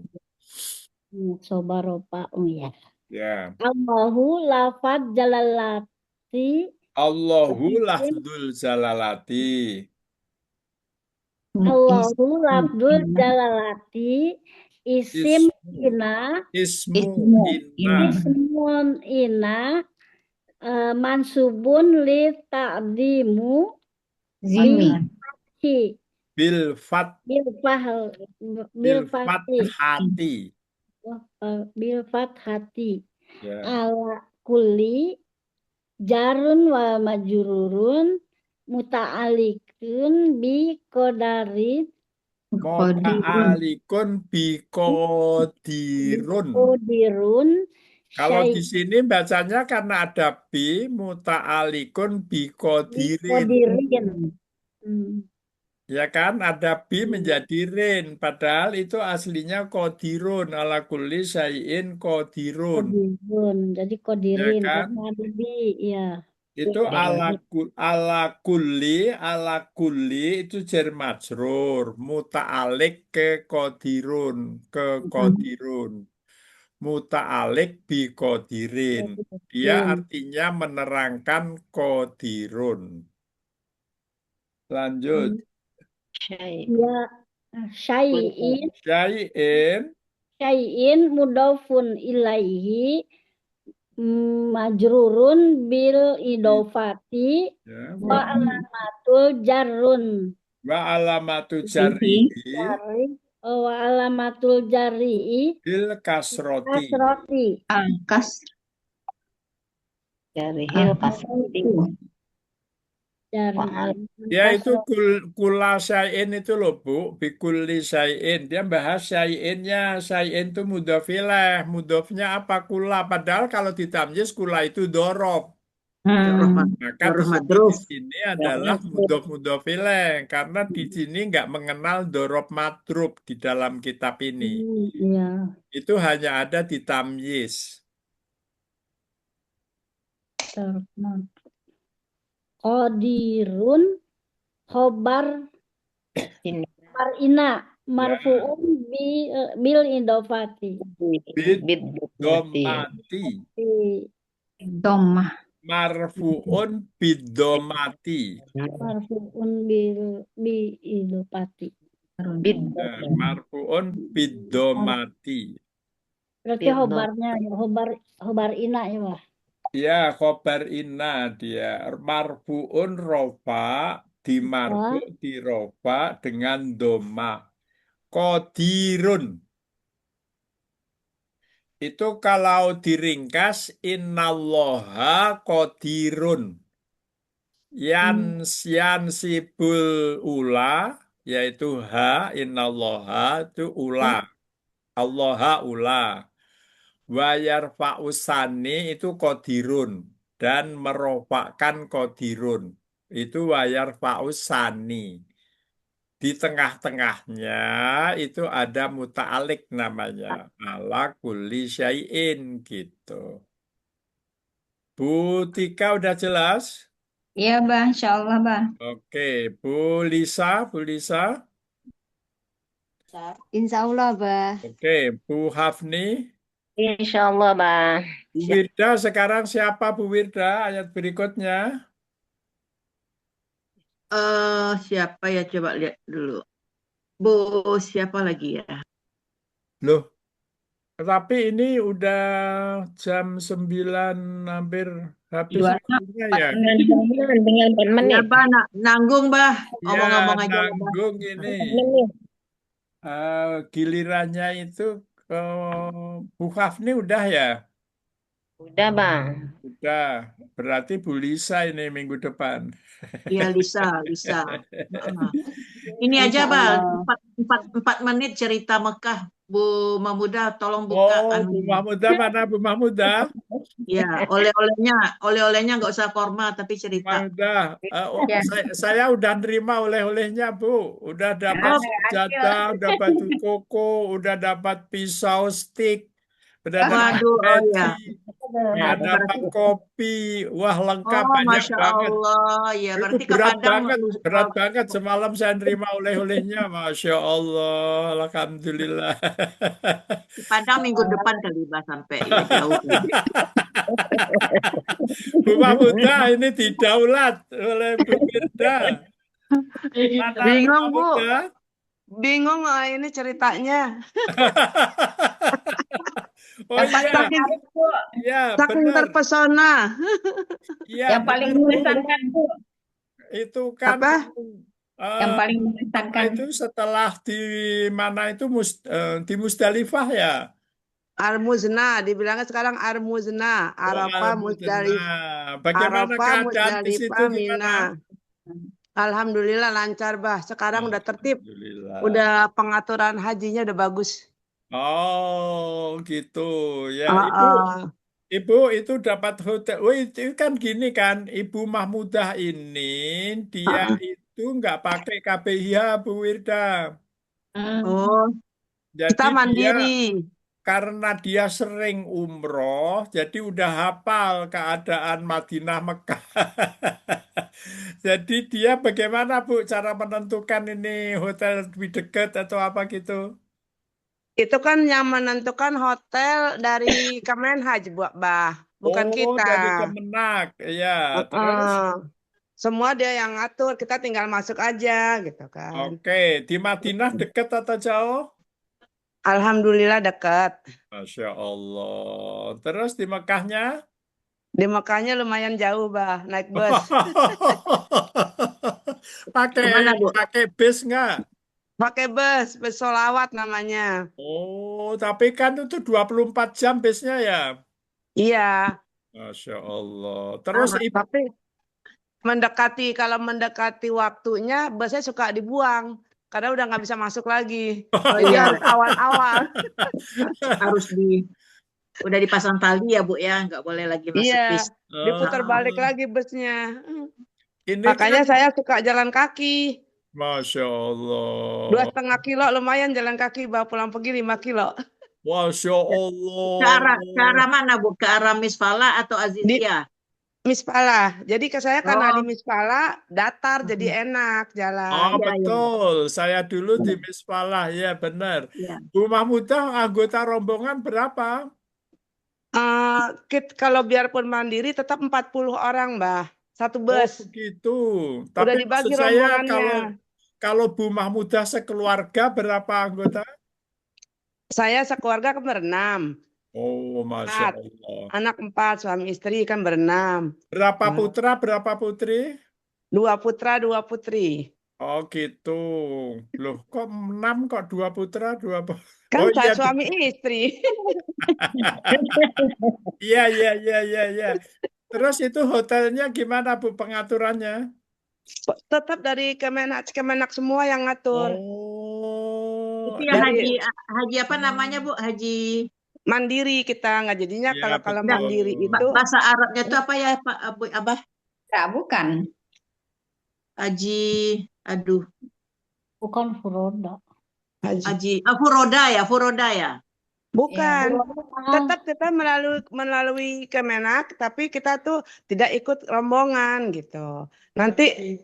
Sobaropa, ya. Ya. Allahu lafad jalalati. Allahu lafdul jalalati. Allahu lafdul jalalati. Isim ina. Ismu inna. Ismun ina. Mansubun li ta'dimu. Bi Bil bil fathi. fathati. Bil fathati. Ya. Ala kulli jarun wa majrurun muta'alikun bi qadarin Muta'alikun biqadirun. qadirun Kalau di sini bacanya karena ada bi, muta'alikun biqadirin. qadirin. Ya kan, ada bi menjadi rin. Padahal itu aslinya qadirun. Ala kulli syai'in qadirun. Qadirun. Jadi qadirin. Ya kan? Karena ada bi, ya. Itu ala kulli itu jar majrur, muta'alik ke qadirun, muta'alik bi qadirin. Dia artinya menerangkan qadirun. Lanjut. Ya, syai'in mudhafun ilaihi majrurun bil idofati wa alamatul jarrun Wa alamatu jarrihi wa alamatul jarri'i bil kasroti. Ya itu kula syai'in itu loh Bu, bikulli syai'in. Dia bahas syai'innya, syai'in itu mudhof ilaih. Mudhofnya apa? Kula. Padahal kalau ditamyiz kula itu dorob. Maka di sini adalah mudhof ilaih. Karena di sini nggak mengenal dorob madrub di dalam kitab ini. Itu hanya ada di tamyiz. Qadirun khobar ina marfu'un bil idofati Domah. Marfu'un bidomati. Marfu'un bi idofati. Marfu'un bidomati. Berarti khobarnya khobar ina ya, Pak. Ya, khobar inna dia. Marfu'un rofa, dimarfu di rofa dengan doma. Qadirun. Itu kalau diringkas, innallaha qadirun. Yansibul ula, yaitu ha, innallaha itu ula. Allaha ula. Wayar fa'usani itu qadirun dan merofakkan qadirun itu wayar fa'usani. Di tengah-tengahnya itu ada muta'alik namanya ala kulli syai'in gitu. Bu Tika udah jelas? Iya, Bang. Insya Allah, Bang. Oke, Bu Lisa. Insya Allah, Bah. Oke, Bu Hafni. Insya Allah, Bang. Bu Wirda sekarang siapa Bu Wirda? Ayat berikutnya. Siapa ya? Coba lihat dulu. Bu, siapa lagi ya? Loh, tapi ini udah jam 9 hampir habis waktunya ya. Dengan 4 menit. Ya, nanggung, Bah. Ya, Ngomong-ngomong aja. nanggung ini. Gilirannya itu Bu Hafni udah ya? Udah, Bang. Udah. Berarti Bu Lisa ini minggu depan. Iya, Lisa. Ini aja, Bang. 4 menit cerita Mekah. Bu Mahmudah, tolong buka. Bu Mahmudah mana Bu Mahmudah? Ya, oleh-olehnya nggak usah formal, tapi cerita. Mahmudah, saya udah nerima oleh-olehnya Bu. Udah dapat senjata, udah baju koko, udah dapat pisau stick, Udah dapat Waduh, oh ya. peci, udah dapat kopi. Wah, lengkap, Oh, banyak Masya banget. Allah. Ya, Itu berarti ke berat Padang. banget. Semalam saya nerima oleh-olehnya. Masya Allah, Alhamdulillah. Ke Padang minggu depan kali Bah sampai ya jauh kali. Bu Mahmuda ini didaulat oleh Bu Firda. Mana Bu Bingung, Bu. Mahmuda? Bingung ini ceritanya. Oh Yang paling iya, menarik, Bu. iya Saking benar. terpesona. Iya Yang paling benar Bu. mengesankan, Bu. Itu kan Apa? Yang eh, paling apa mengesankan. itu setelah di mana itu di Musdalifah ya? Armuzna, dibilangnya sekarang Armuzna, Oh, Arafah, Muzdalif, Al-Mudna. Bagaimana Arafah, keadaan di situ Muzdalifah, gimana? Mina. Alhamdulillah lancar, Bah. Sekarang udah tertib. Alhamdulillah. Udah pengaturan hajinya udah bagus. Oh, gitu. Ya, Ah, Ibu itu dapat hotel. Oh, itu kan gini kan, Ibu Mahmudah ini dia ah. itu nggak pakai KPIH, Bu Wirda. Oh, Kita Jadi dia mandiri. karena dia sering umroh, jadi udah hafal keadaan Madinah Mekah. Jadi dia bagaimana Bu cara menentukan ini hotel lebih dekat atau apa gitu? Itu kan yang menentukan hotel dari Kemenhaj, Bah. Bukan Oh, dari kita. Kemenak. Ya, terus? Semua dia yang ngatur, kita tinggal masuk aja gitu kan. Oke, di Madinah dekat atau jauh? Alhamdulillah dekat. Masya Allah. Terus di Mekahnya? Di Mekahnya lumayan jauh, Bah, naik bus. kemana Bu? pakai bis nggak? Pakai bus sholawat namanya. Oh, tapi kan itu 24 jam bisnya ya? Iya, Masya Allah. Terus tapi kalau mendekati waktunya, busnya suka dibuang. Karena udah nggak bisa masuk lagi. Oh, Jadi iya. harus awal-awal. Harus udah dipasang tali ya Bu ya, nggak boleh lagi masuk Iya, bis. diputar balik lagi busnya. Ini Makanya kan, saya suka jalan kaki. Masya Allah. 2,5 kilo lumayan jalan kaki, bawa pulang pergi 5 kilo. Masya Allah. Ke arah mana Bu? Ke arah Misfala atau Azizia? Mispalah. Jadi ke saya karena di Oh. Mispalah datar jadi enak jalan. Oh, Iya, iya. betul. Saya dulu di Mispalah, ya benar. Iya. Bu Mahmudah anggota rombongan berapa? Kalau biarpun mandiri tetap 40 orang, Mbah. Satu Oh, bus. begitu. Udah Tapi dibagi maksud saya rombongannya. kalau Bu Mahmudah sekeluarga berapa anggota? Saya sekeluarga kan berenam. Oh, Masya 4. Allah. Anak 4, suami istri kan berenam. Berapa putra, berapa putri? 2 putra, 2 putri. Oh, gitu. Loh, kok 6 kok 2 putra, 2 putri? Kan Oh, saya iya. suami istri. Iya. Terus itu hotelnya gimana, Bu, pengaturannya? Tetap dari Kemenak semua yang ngatur. Oh, Itu yang Jadi haji apa namanya Bu? Haji mandiri kita nggak jadinya iya, kalau betul. mandiri itu bahasa Arabnya itu apa ya Pak Abah? Enggak, bukan. Haji, aduh, Bukan furoda. haji. Furoda ya. Bukan. Ah, Tetap kita melalui Kemenak, tapi kita tuh tidak ikut rombongan gitu. Nanti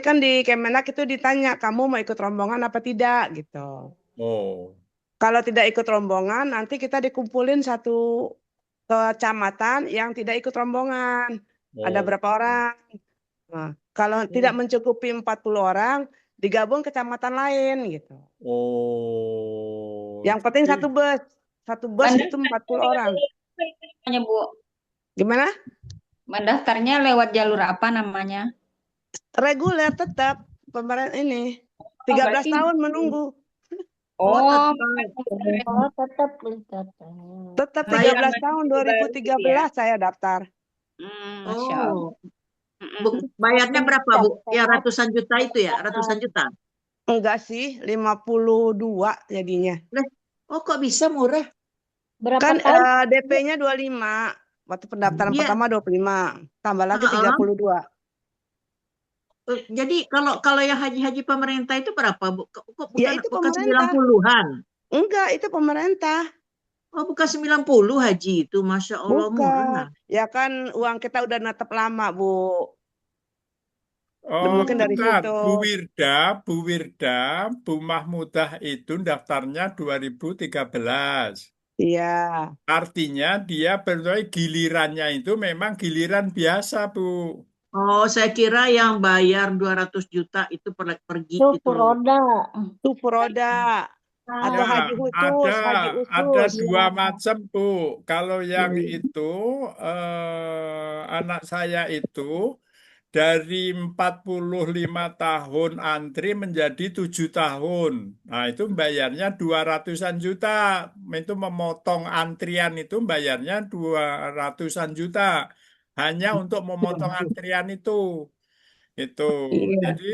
kan di Kemenak itu ditanya kamu mau ikut rombongan apa tidak gitu. Oh. Kalau tidak ikut rombongan, nanti kita dikumpulin satu kecamatan yang tidak ikut rombongan. Ada Oh. berapa orang? Nah, kalau tidak mencukupi 40 orang, digabung kecamatan lain gitu. Oh. Yang penting satu bus. Satu bus itu 40 orang. Namanya, Bu. Gimana? Mendaftarnya lewat jalur apa namanya? Reguler tetap pemerintah ini. 13 berarti- tahun menunggu. Oh, tetap. Tetap Bayar 13 tahun 2013 saya daftar. Masya Allah. Bu, bayarnya berapa Bu? Ya ratusan juta itu ya, ratusan juta. Enggak sih, 52 jadinya. Oh kok bisa murah? Berapa Kan tahun? DP-nya 25. Waktu pendaftaran Iya. pertama 25. Tambah lagi Heeh. 32. Jadi kalau yang haji-haji pemerintah itu berapa Bu? Kok bukan, Ya, itu bukan pemerintah. 90-an? Enggak, itu pemerintah. Oh, bukan 90 Haji itu. Masya Allah, Bukan. murah. Ya kan uang kita udah netep lama, Bu. Oh, Mungkin dari bentar. situ. Bu Wirda, Bu Mahmudah itu daftarnya 2013. Iya. Artinya dia berarti gilirannya itu memang giliran biasa, Bu. Oh, saya kira yang bayar 200 juta itu pergi Itu itu loh. roda. Itu Puroda atau Ya, Haji ada Khusus, Haji ada Usus. dua Ya. macam, Bu. Kalau yang Iya. itu anak saya itu dari 45 tahun antri menjadi 7 tahun. Nah, itu bayarnya 200-an juta. Itu memotong antrian itu bayarnya 200-an juta. Hanya untuk memotong antrian itu. Itu. Iya, Jadi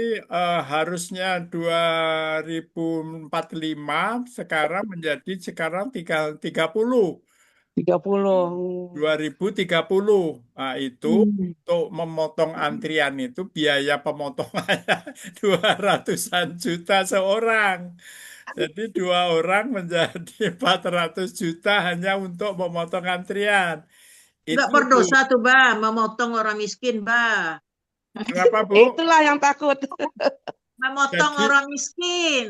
harusnya 2045 sekarang menjadi sekarang 30. 30. 2030. Nah, itu Hmm. untuk memotong antrian itu biaya pemotongannya 200-an juta seorang. Jadi dua orang menjadi 400 juta hanya untuk memotong antrian. Nggak Itu, Bu. berdosa tuh, Bah, memotong orang miskin, Bah. Kenapa, Bu? Itulah yang takut. Memotong Jadi orang miskin.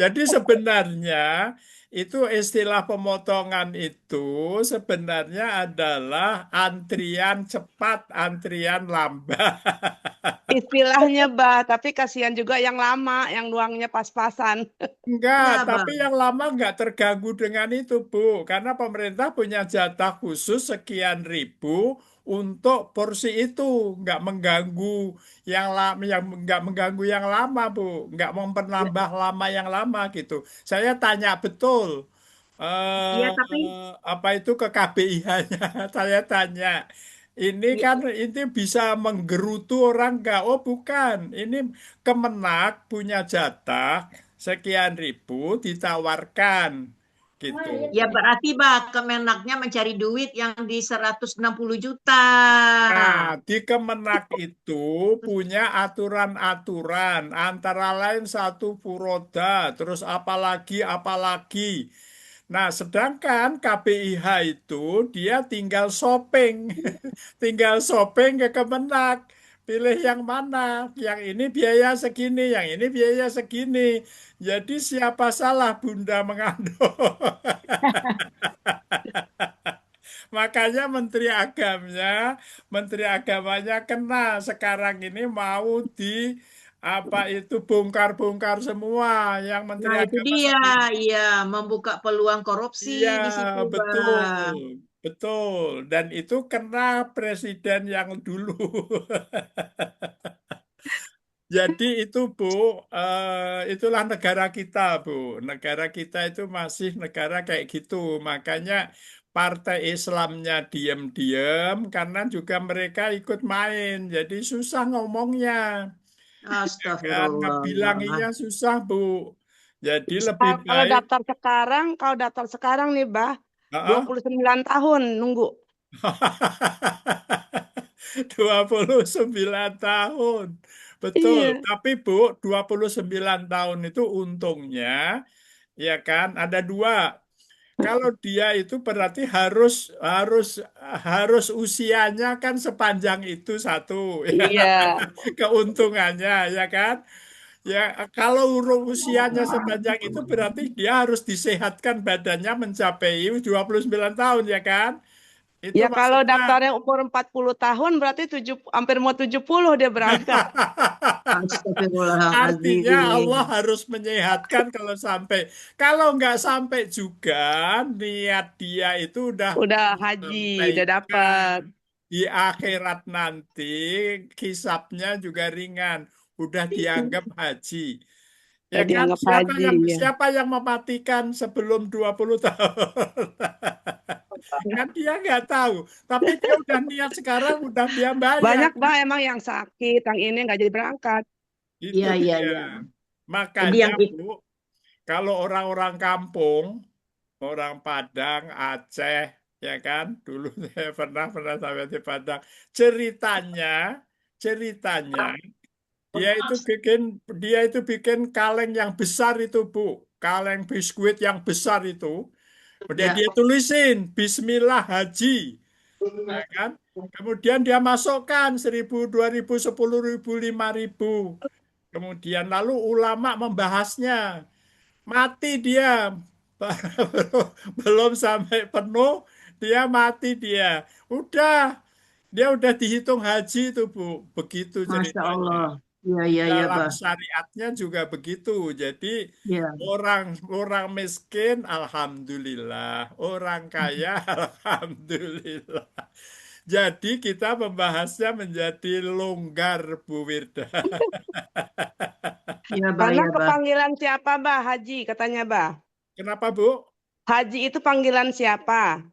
Jadi sebenarnya itu istilah pemotongan itu sebenarnya adalah antrian cepat, antrian lambat. Istilahnya, Bah, tapi kasihan juga yang lama, yang luangnya pas-pasan. Enggak, Ya, tapi Bang. yang lama enggak terganggu dengan itu, Bu. Karena pemerintah punya jatah khusus sekian ribu untuk porsi itu. Enggak mengganggu yang enggak mengganggu yang lama, Bu. Enggak mempenambah lama yang lama gitu. Saya tanya betul. Iya, tapi Apa itu ke KBIH-nya? Saya tanya. Ini ya, kan ini bisa menggerutu orang enggak? Oh, bukan. Ini Kemenak punya jatah sekian ribu ditawarkan gitu. ya berarti, Bah, Kemenaknya mencari duit yang di 160 juta. Nah, di Kemenak itu punya aturan-aturan antara lain satu furoda, terus apalagi. Nah, sedangkan KBIH itu dia tinggal shopping, tinggal shopping ke Kemenak. Pilih yang mana? Yang ini biaya segini, yang ini biaya segini. Jadi siapa salah Bunda mengandung? Makanya Menteri Agamanya kena sekarang ini mau di apa itu bongkar-bongkar semua yang Menteri Nah, itu Agama dia. sendiri. Iya, membuka peluang korupsi Iya, di situ, Bah. betul. Betul. Dan itu kena presiden yang dulu. Jadi itu Bu, itulah negara kita Bu. Negara kita itu masih negara kayak gitu. Makanya partai Islamnya diam-diam karena juga mereka ikut main. Jadi susah ngomongnya. Ya kan, ngebilanginya Astagfirullah. susah Bu. Jadi lebih Kalau baik. daftar sekarang nih, Bah, Ah, 29 tahun nunggu. 29 tahun. Betul. Iya. Tapi Bu, 29 tahun itu untungnya, ya kan, ada dua. Kalau dia itu berarti harus harus harus usianya kan sepanjang itu satu, ya. Iya. Keuntungannya, ya kan? Ya, kalau usianya sepanjang itu berarti dia harus disehatkan badannya mencapai 29 tahun, ya kan? Itu Ya kalau maksudnya. daftarnya umur 40 tahun berarti hampir mau 70 dia berangkat. Artinya Allah Astagfirullahaladzim. harus menyehatkan kalau nggak sampai juga niat dia itu udah Udah haji, udah disampaikan dapat. di akhirat nanti hisapnya juga ringan, udah dianggap haji. Ya Udah kan? dianggap Siapa haji yang ya. siapa yang mematikan sebelum 20 tahun? Kan dia nggak tahu, tapi dia udah niat sekarang, udah dia bayar. Banyak Bah emang yang sakit, yang ini nggak jadi berangkat. Itu Iya, iya, dia. iya. Jadi Makanya yang Bu, kalau orang-orang kampung, orang Padang, Aceh, ya kan? Dulu saya pernah sampai di Padang. Ceritanya, ceritanya dia itu bikin kaleng yang besar itu, Bu. Kaleng biskuit yang besar itu. Udah Ya. dia tulisin Bismillah haji, ya kan? Kemudian dia masukkan 1.000, 2.000, 10.000, 5.000. Kemudian lalu ulama membahasnya, mati dia. Belum sampai penuh, dia mati dia. Dia udah dihitung haji itu, Bu. Begitu Masya ceritanya. Allah. Ya, ya, ya, Dalam Bah. syariatnya juga begitu. Jadi Ya. orang orang miskin, alhamdulillah. Orang kaya, alhamdulillah. Jadi kita membahasnya menjadi longgar, Bu Wirda. Ya, Bah, Karena ya, Bah. kepanggilan siapa, Bah? Haji katanya, Bah. Kenapa, Bu? Haji itu panggilan siapa?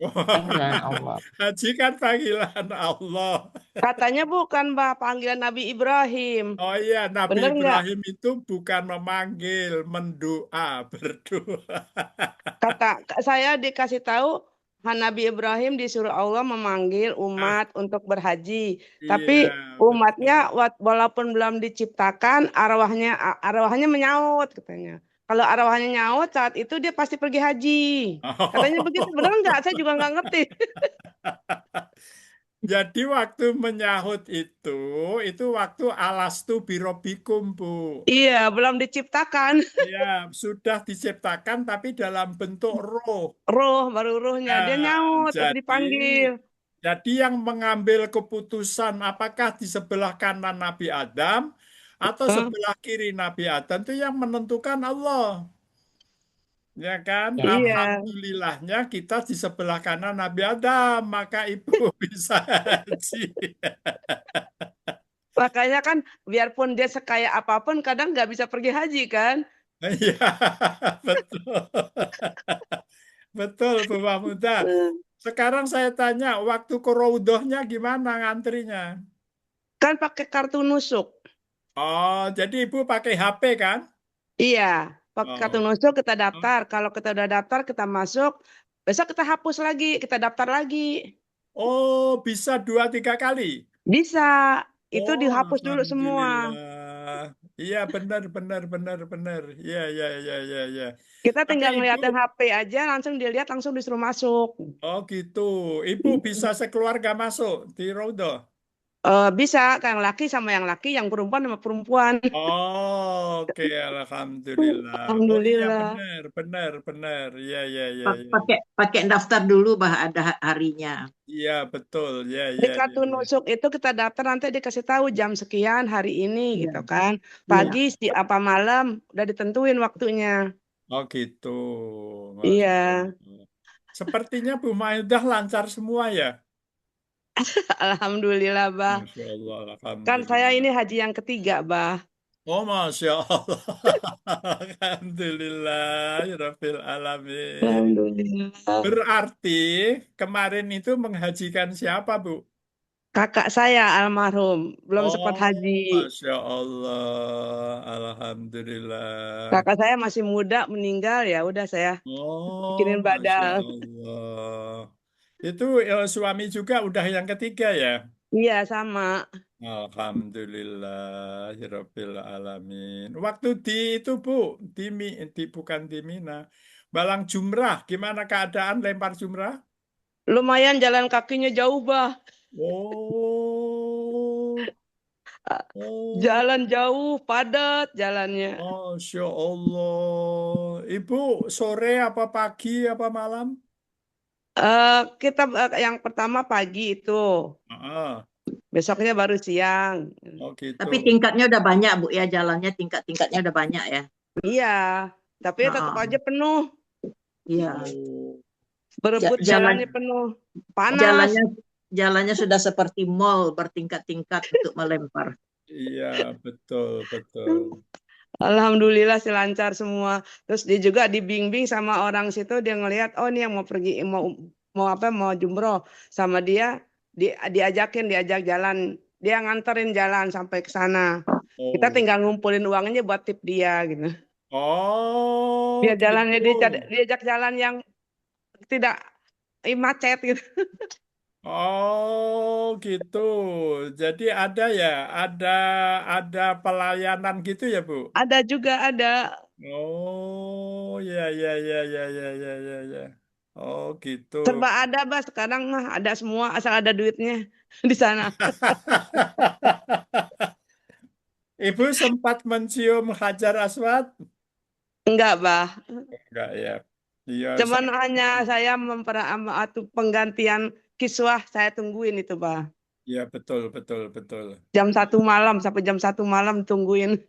Panggilan Allah. Haji kan panggilan Allah. Katanya bukan, Bah, panggilan Nabi Ibrahim. Oh iya, Nabi Bener nggak? Ibrahim itu bukan memanggil, mendoa, berdoa. Kata saya dikasih tahu Nabi Ibrahim disuruh Allah memanggil Ah, umat untuk berhaji. iya, Tapi betul. umatnya walaupun belum diciptakan, arwahnya menyaut katanya. Kalau arwahnya nyaut saat itu dia pasti pergi haji. Katanya begitu, benar nggak? Saya juga nggak ngerti. Jadi waktu menyahut itu waktu alastu birobikum, Bu. Iya, belum diciptakan. Ya, sudah diciptakan tapi dalam bentuk roh. Baru ruhnya dia Nah, nyaut pas dipanggil. jadi yang mengambil keputusan apakah di sebelah kanan Nabi Adam atau Eh, sebelah kiri Nabi Adam itu yang menentukan Allah. Ya kan? Ya. Iya. Alhamdulillahnya kita di sebelah kanan Nabi Adam, maka ibu bisa haji. Makanya kan biarpun dia sekaya apapun kadang nggak bisa pergi haji kan. Iya, betul. Betul, Bu Mahmuda. Sekarang saya tanya, waktu ke Raudhahnya gimana ngantrinya? Kan pakai kartu nusuk. Oh, jadi ibu pakai HP kan? Iya, pakai kartu Oh, nusuk kita daftar. Kalau kita udah daftar kita masuk, besok kita hapus lagi, kita daftar lagi. oh bisa 2-3 kali. Bisa. Itu Oh, dihapus dulu semua. alhamdulillah. Iya, benar, benar, benar, benar. Iya, iya, iya, iya, iya. Kita Tapi tinggal ibu, ngeliatin HP aja, langsung dilihat, langsung disuruh masuk. oh gitu. Ibu bisa sekeluarga masuk di Raudhah. Bisa, yang laki sama yang laki, yang perempuan sama perempuan. Oh, oke, alhamdulillah. Oh iya, Alhamdulillah. benar, benar, benar. Iya, iya, iya, iya. Pakai daftar dulu, Bah, ada harinya. Iya, betul. Iya, Di iya, iya, kartu iya. nusuk itu kita daftar nanti dikasih tahu jam sekian hari ini Iya. gitu kan. Iya. Pagi apa malam udah ditentuin waktunya. Oh gitu. Iya. Masya Allah. Sepertinya Bu Maidah lancar semua ya. Alhamdulillah, Bah. Masya Allah, Kan saya ini alhamdulillah. haji yang ketiga, Bah. Oh, Masya Allah. Alhamdulillah, ya Rabbil Alamin. Alhamdulillah. Berarti kemarin itu menghajikan siapa, Bu? Kakak saya almarhum belum sempat Oh, haji. Masya Allah. Alhamdulillah. Kakak saya masih muda meninggal ya udah saya Oh, bikinin Masya badal. Allah. Itu suami juga udah yang ketiga ya? Iya sama. Alhamdulillah, ya Rabbil Alamin. Waktu di itu Bu, bukan di Mina, Balang Jumrah, gimana keadaan lempar jumrah? Lumayan jalan kakinya jauh, Bah. Oh, oh, Jalan jauh, padat jalannya. Masya Allah. Ibu sore apa pagi apa malam? Kita yang pertama pagi itu, Ah, besoknya baru siang. oh gitu. Tapi tingkatnya udah banyak, Bu, ya. Jalannya tingkat-tingkatnya udah banyak ya. Iya, tapi tetap Nah, aja penuh. iya. Oh, Berebut jalannya penuh. Panas. Jalannya sudah seperti mall bertingkat-tingkat untuk melempar. iya, betul, betul. Alhamdulillah sih lancar semua. Terus dia juga dibimbing sama orang situ, dia ngelihat oh ini yang mau pergi mau jumroh sama dia diajak jalan. Dia nganterin jalan sampai ke sana. Kita Oh, tinggal ngumpulin uangnya buat tip dia gitu. oh, Biar jalannya gitu. diajak jalan yang tidak macet gitu. Oh, gitu. Jadi ada ya, ada pelayanan gitu ya, Bu? Ada juga ada. Oh, ya, ya, ya, ya, ya, ya, ya, ya. Oh, gitu. Serba ada, Bah. Sekarang mah ada semua asal ada duitnya di sana. Ibu sempat mencium Hajar Aswad? Enggak, Bah. Enggak ya. Iya, Cuman saya. hanya saya atau penggantian kiswah saya tungguin itu, Bah. Iya, betul, betul, betul. Jam 1 malam sampai jam 1 malam tungguin.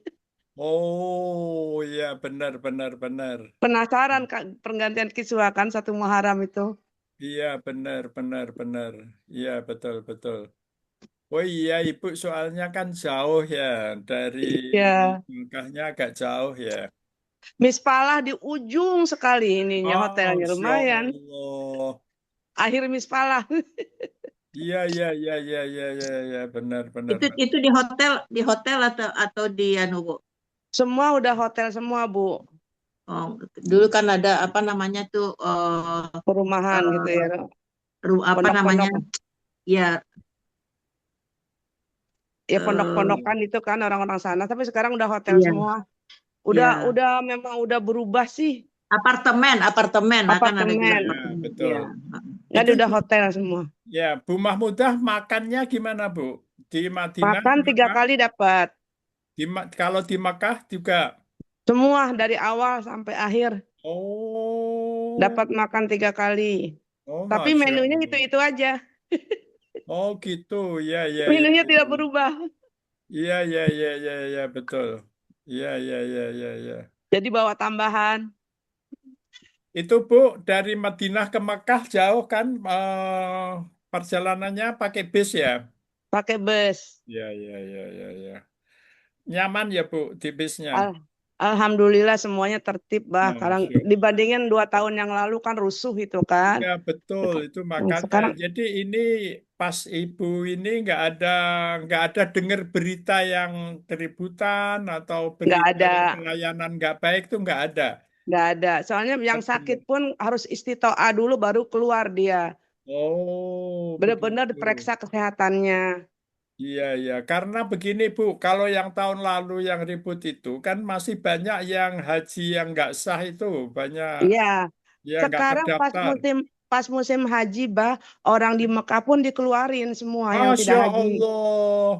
Oh, iya, benar, benar, benar. Penasaran Kak pergantian kiswah kan 1 Muharram itu. Iya, benar, benar, benar. Iya, betul, betul. Oh iya, Ibu soalnya kan jauh ya. Dari Ya, Mekahnya agak jauh ya. Mispalah di ujung sekali ininya hotelnya Masya lumayan. Allah. Akhir Mispalah. Iya, iya, iya, iya, iya, iya, iya, benar, benar, benar. Itu di hotel atau di anu, Bu? Semua udah hotel semua, Bu. Oh, dulu kan ada apa namanya tuh Perumahan gitu ya. apa namanya? Pondok-pondokan. Ya, Ya eh, pondok-pondokan itu kan orang-orang sana. Tapi sekarang udah hotel iya, semua. iya. Udah memang udah berubah sih. Apartemen, akan ada juga Apartemen. Ya, apartemen. betul. Iya. Nggak Itu udah hotel semua. ya, Bu Mahmudah makannya gimana, Bu? Di Madinah, Makan di 3 Mekah, kali dapat. kalau di Mekah juga. Semua dari awal sampai akhir. Oh, Dapat makan 3 kali. oh, Tapi Masya menunya Allah. itu-itu aja. Oh, gitu. Ya, ya, ya, Menunya ya, tidak ya. berubah. Iya, iya, iya, iya, iya, betul. Iya, iya, iya, iya, iya. Jadi bawa tambahan. Itu Bu, dari Madinah ke Mekah jauh kan perjalanannya pakai bis ya? Pakai bus. Iya, iya, iya, iya, iya. Nyaman ya Bu di bisnya? Al- Alhamdulillah semuanya tertib, Bah. Sekarang Masya Allah. dibandingin 2 tahun yang lalu kan rusuh itu kan. Ya betul itu makanya. Sekarang Jadi ini pas Ibu ini nggak ada dengar berita yang keributan atau nggak berita ada, yang pelayanan nggak baik itu nggak ada. nggak ada. Soalnya yang sakit Betul. pun harus istitoa dulu baru keluar dia. Oh Benar-benar begitu. diperiksa kesehatannya. Iya, iya. Karena begini, Bu, kalau yang tahun lalu yang ribut itu kan masih banyak yang haji yang nggak sah itu, banyak Iya. yang nggak Sekarang terdaftar. pas musim haji, Bah, orang di Mekah pun dikeluarin semua yang tidak Masya haji. Allah.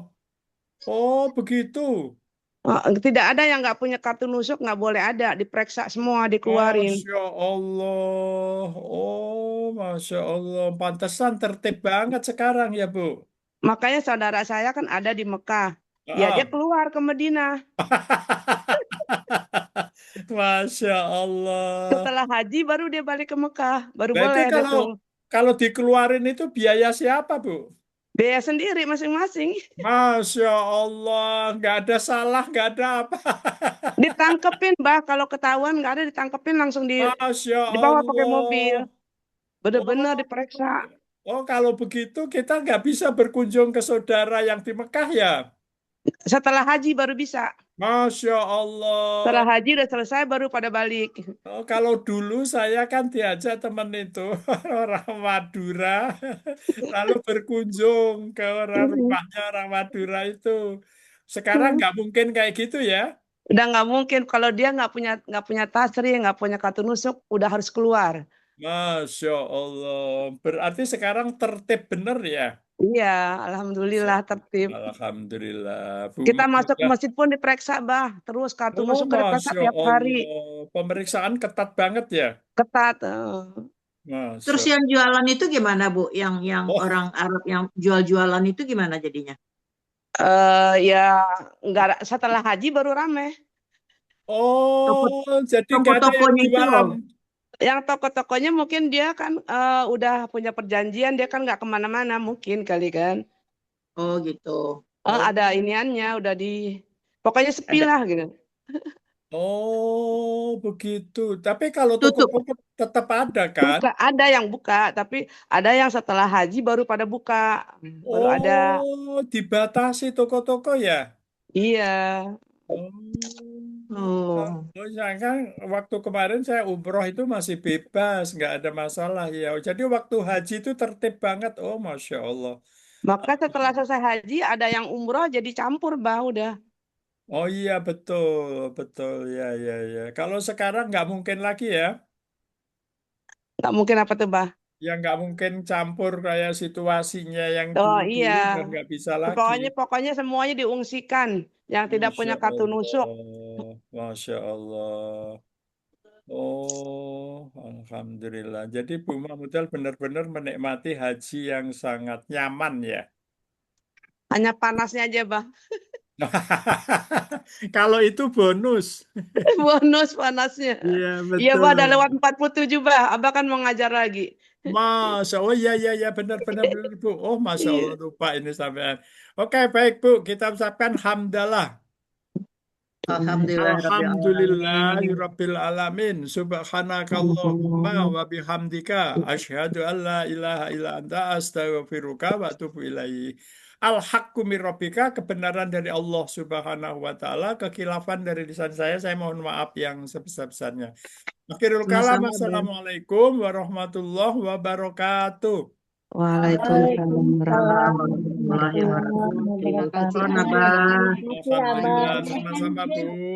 Oh, begitu. Tidak ada yang nggak punya kartu nusuk, nggak boleh ada. Diperiksa semua, dikeluarin. Masya Allah. Oh, Masya Allah. Pantesan tertib banget sekarang ya, Bu. Makanya saudara saya kan ada di Mekah. Ya dia Ah. keluar ke Madinah. Masya Allah. Setelah haji baru dia balik ke Mekah. Baru Nah, itu boleh dia kalau tuh. kalau dikeluarin itu biaya siapa, Bu? Biaya sendiri masing-masing. Masya Allah, nggak ada salah, nggak ada apa. Ditangkepin, Bah. Kalau ketahuan nggak ada ditangkepin langsung Masya dibawa pakai mobil. Allah. Bener-bener Oh, diperiksa. oh kalau begitu kita nggak bisa berkunjung ke saudara yang di Mekah ya? Setelah haji baru bisa. Masya Allah. Setelah haji udah selesai baru pada balik. Oh, kalau dulu saya kan diajak teman itu orang Madura, lalu berkunjung ke orang rumahnya orang Madura itu. Sekarang nggak mungkin kayak gitu ya? Udah nggak mungkin kalau dia nggak punya tasri, nggak punya kartu nusuk, udah harus keluar. Masya Allah. Berarti sekarang tertib bener ya? Iya, alhamdulillah tertib. Alhamdulillah. Bu Kita masuk ke Mahmudah. masjid pun diperiksa, Bah. Terus kartu Oh, nusuk diperiksa Masya tiap hari. Allah. Pemeriksaan ketat banget ya? Ketat. Terus Masya. yang jualan itu gimana, Bu? Yang Oh, orang Arab yang jual-jualan itu gimana jadinya? Ya nggak setelah haji baru rame. Toko, oh, jadi nggak ada yang toko-tokonya itu jualan. loh. Yang toko-tokonya mungkin dia kan udah punya perjanjian, dia kan nggak kemana-mana mungkin kali kan. Oh gitu. Ada iniannya, pokoknya sepi Ada lah gitu. Oh, begitu. Tapi kalau tutup. toko-toko tetap ada kan? Ada yang buka, tapi ada yang setelah haji baru pada buka. Baru ada. Oh, dibatasi toko-toko ya? Iya. Oh. Oh, ya kan waktu kemarin saya umroh itu masih bebas, nggak ada masalah ya. Jadi waktu haji itu tertib banget. Oh, Masya Allah. Maka setelah selesai haji ada yang umroh jadi campur, Bah, udah. Oh iya betul, betul ya ya ya. Kalau sekarang nggak mungkin lagi ya, Nggak mungkin apa tuh, Bah? ya nggak mungkin campur kayak situasinya yang Oh iya. dulu-dulu dan nggak bisa lagi. Pokoknya semuanya diungsikan. Yang tidak Masya punya kartu nusuk. Allah, Masya Allah. Oh, Alhamdulillah. Jadi Bu Mahmudal benar-benar menikmati haji yang sangat nyaman ya. Hanya panasnya aja, Bah. Kalau itu bonus. Bonus panasnya. Iya Iya, Bah, ada betul. lewat 47, Bah. Abah kan mau ngajar lagi. Masya Allah, iya, iya, iya, benar-benar Bu. Oh, Masya Iya. Allah, lupa ini sampean. Oke, baik Bu, kita ucapkan hamdalah. Alhamdulillahi Rabbil Subhanakallahumma wa bihamdika. Asyhadu an la ilaha illa anta astaghfiruka wa atubu ilaihi. Al-haqqu min rabbika, kebenaran dari Allah Subhanahu wa taala, kekhilafan dari lisan saya mohon maaf yang sebesar-besarnya. Akhirul kalam, Sama-sama, Bang. assalamualaikum warahmatullahi wabarakatuh. Waalaikumsalam warahmatullahi Waalaikumsalam wabarakatuh. warahmatullahi Terima kasih, wabarakatuh. Abah. Terima kasih, Abah. Alhamdulillah, sama-sama Bu.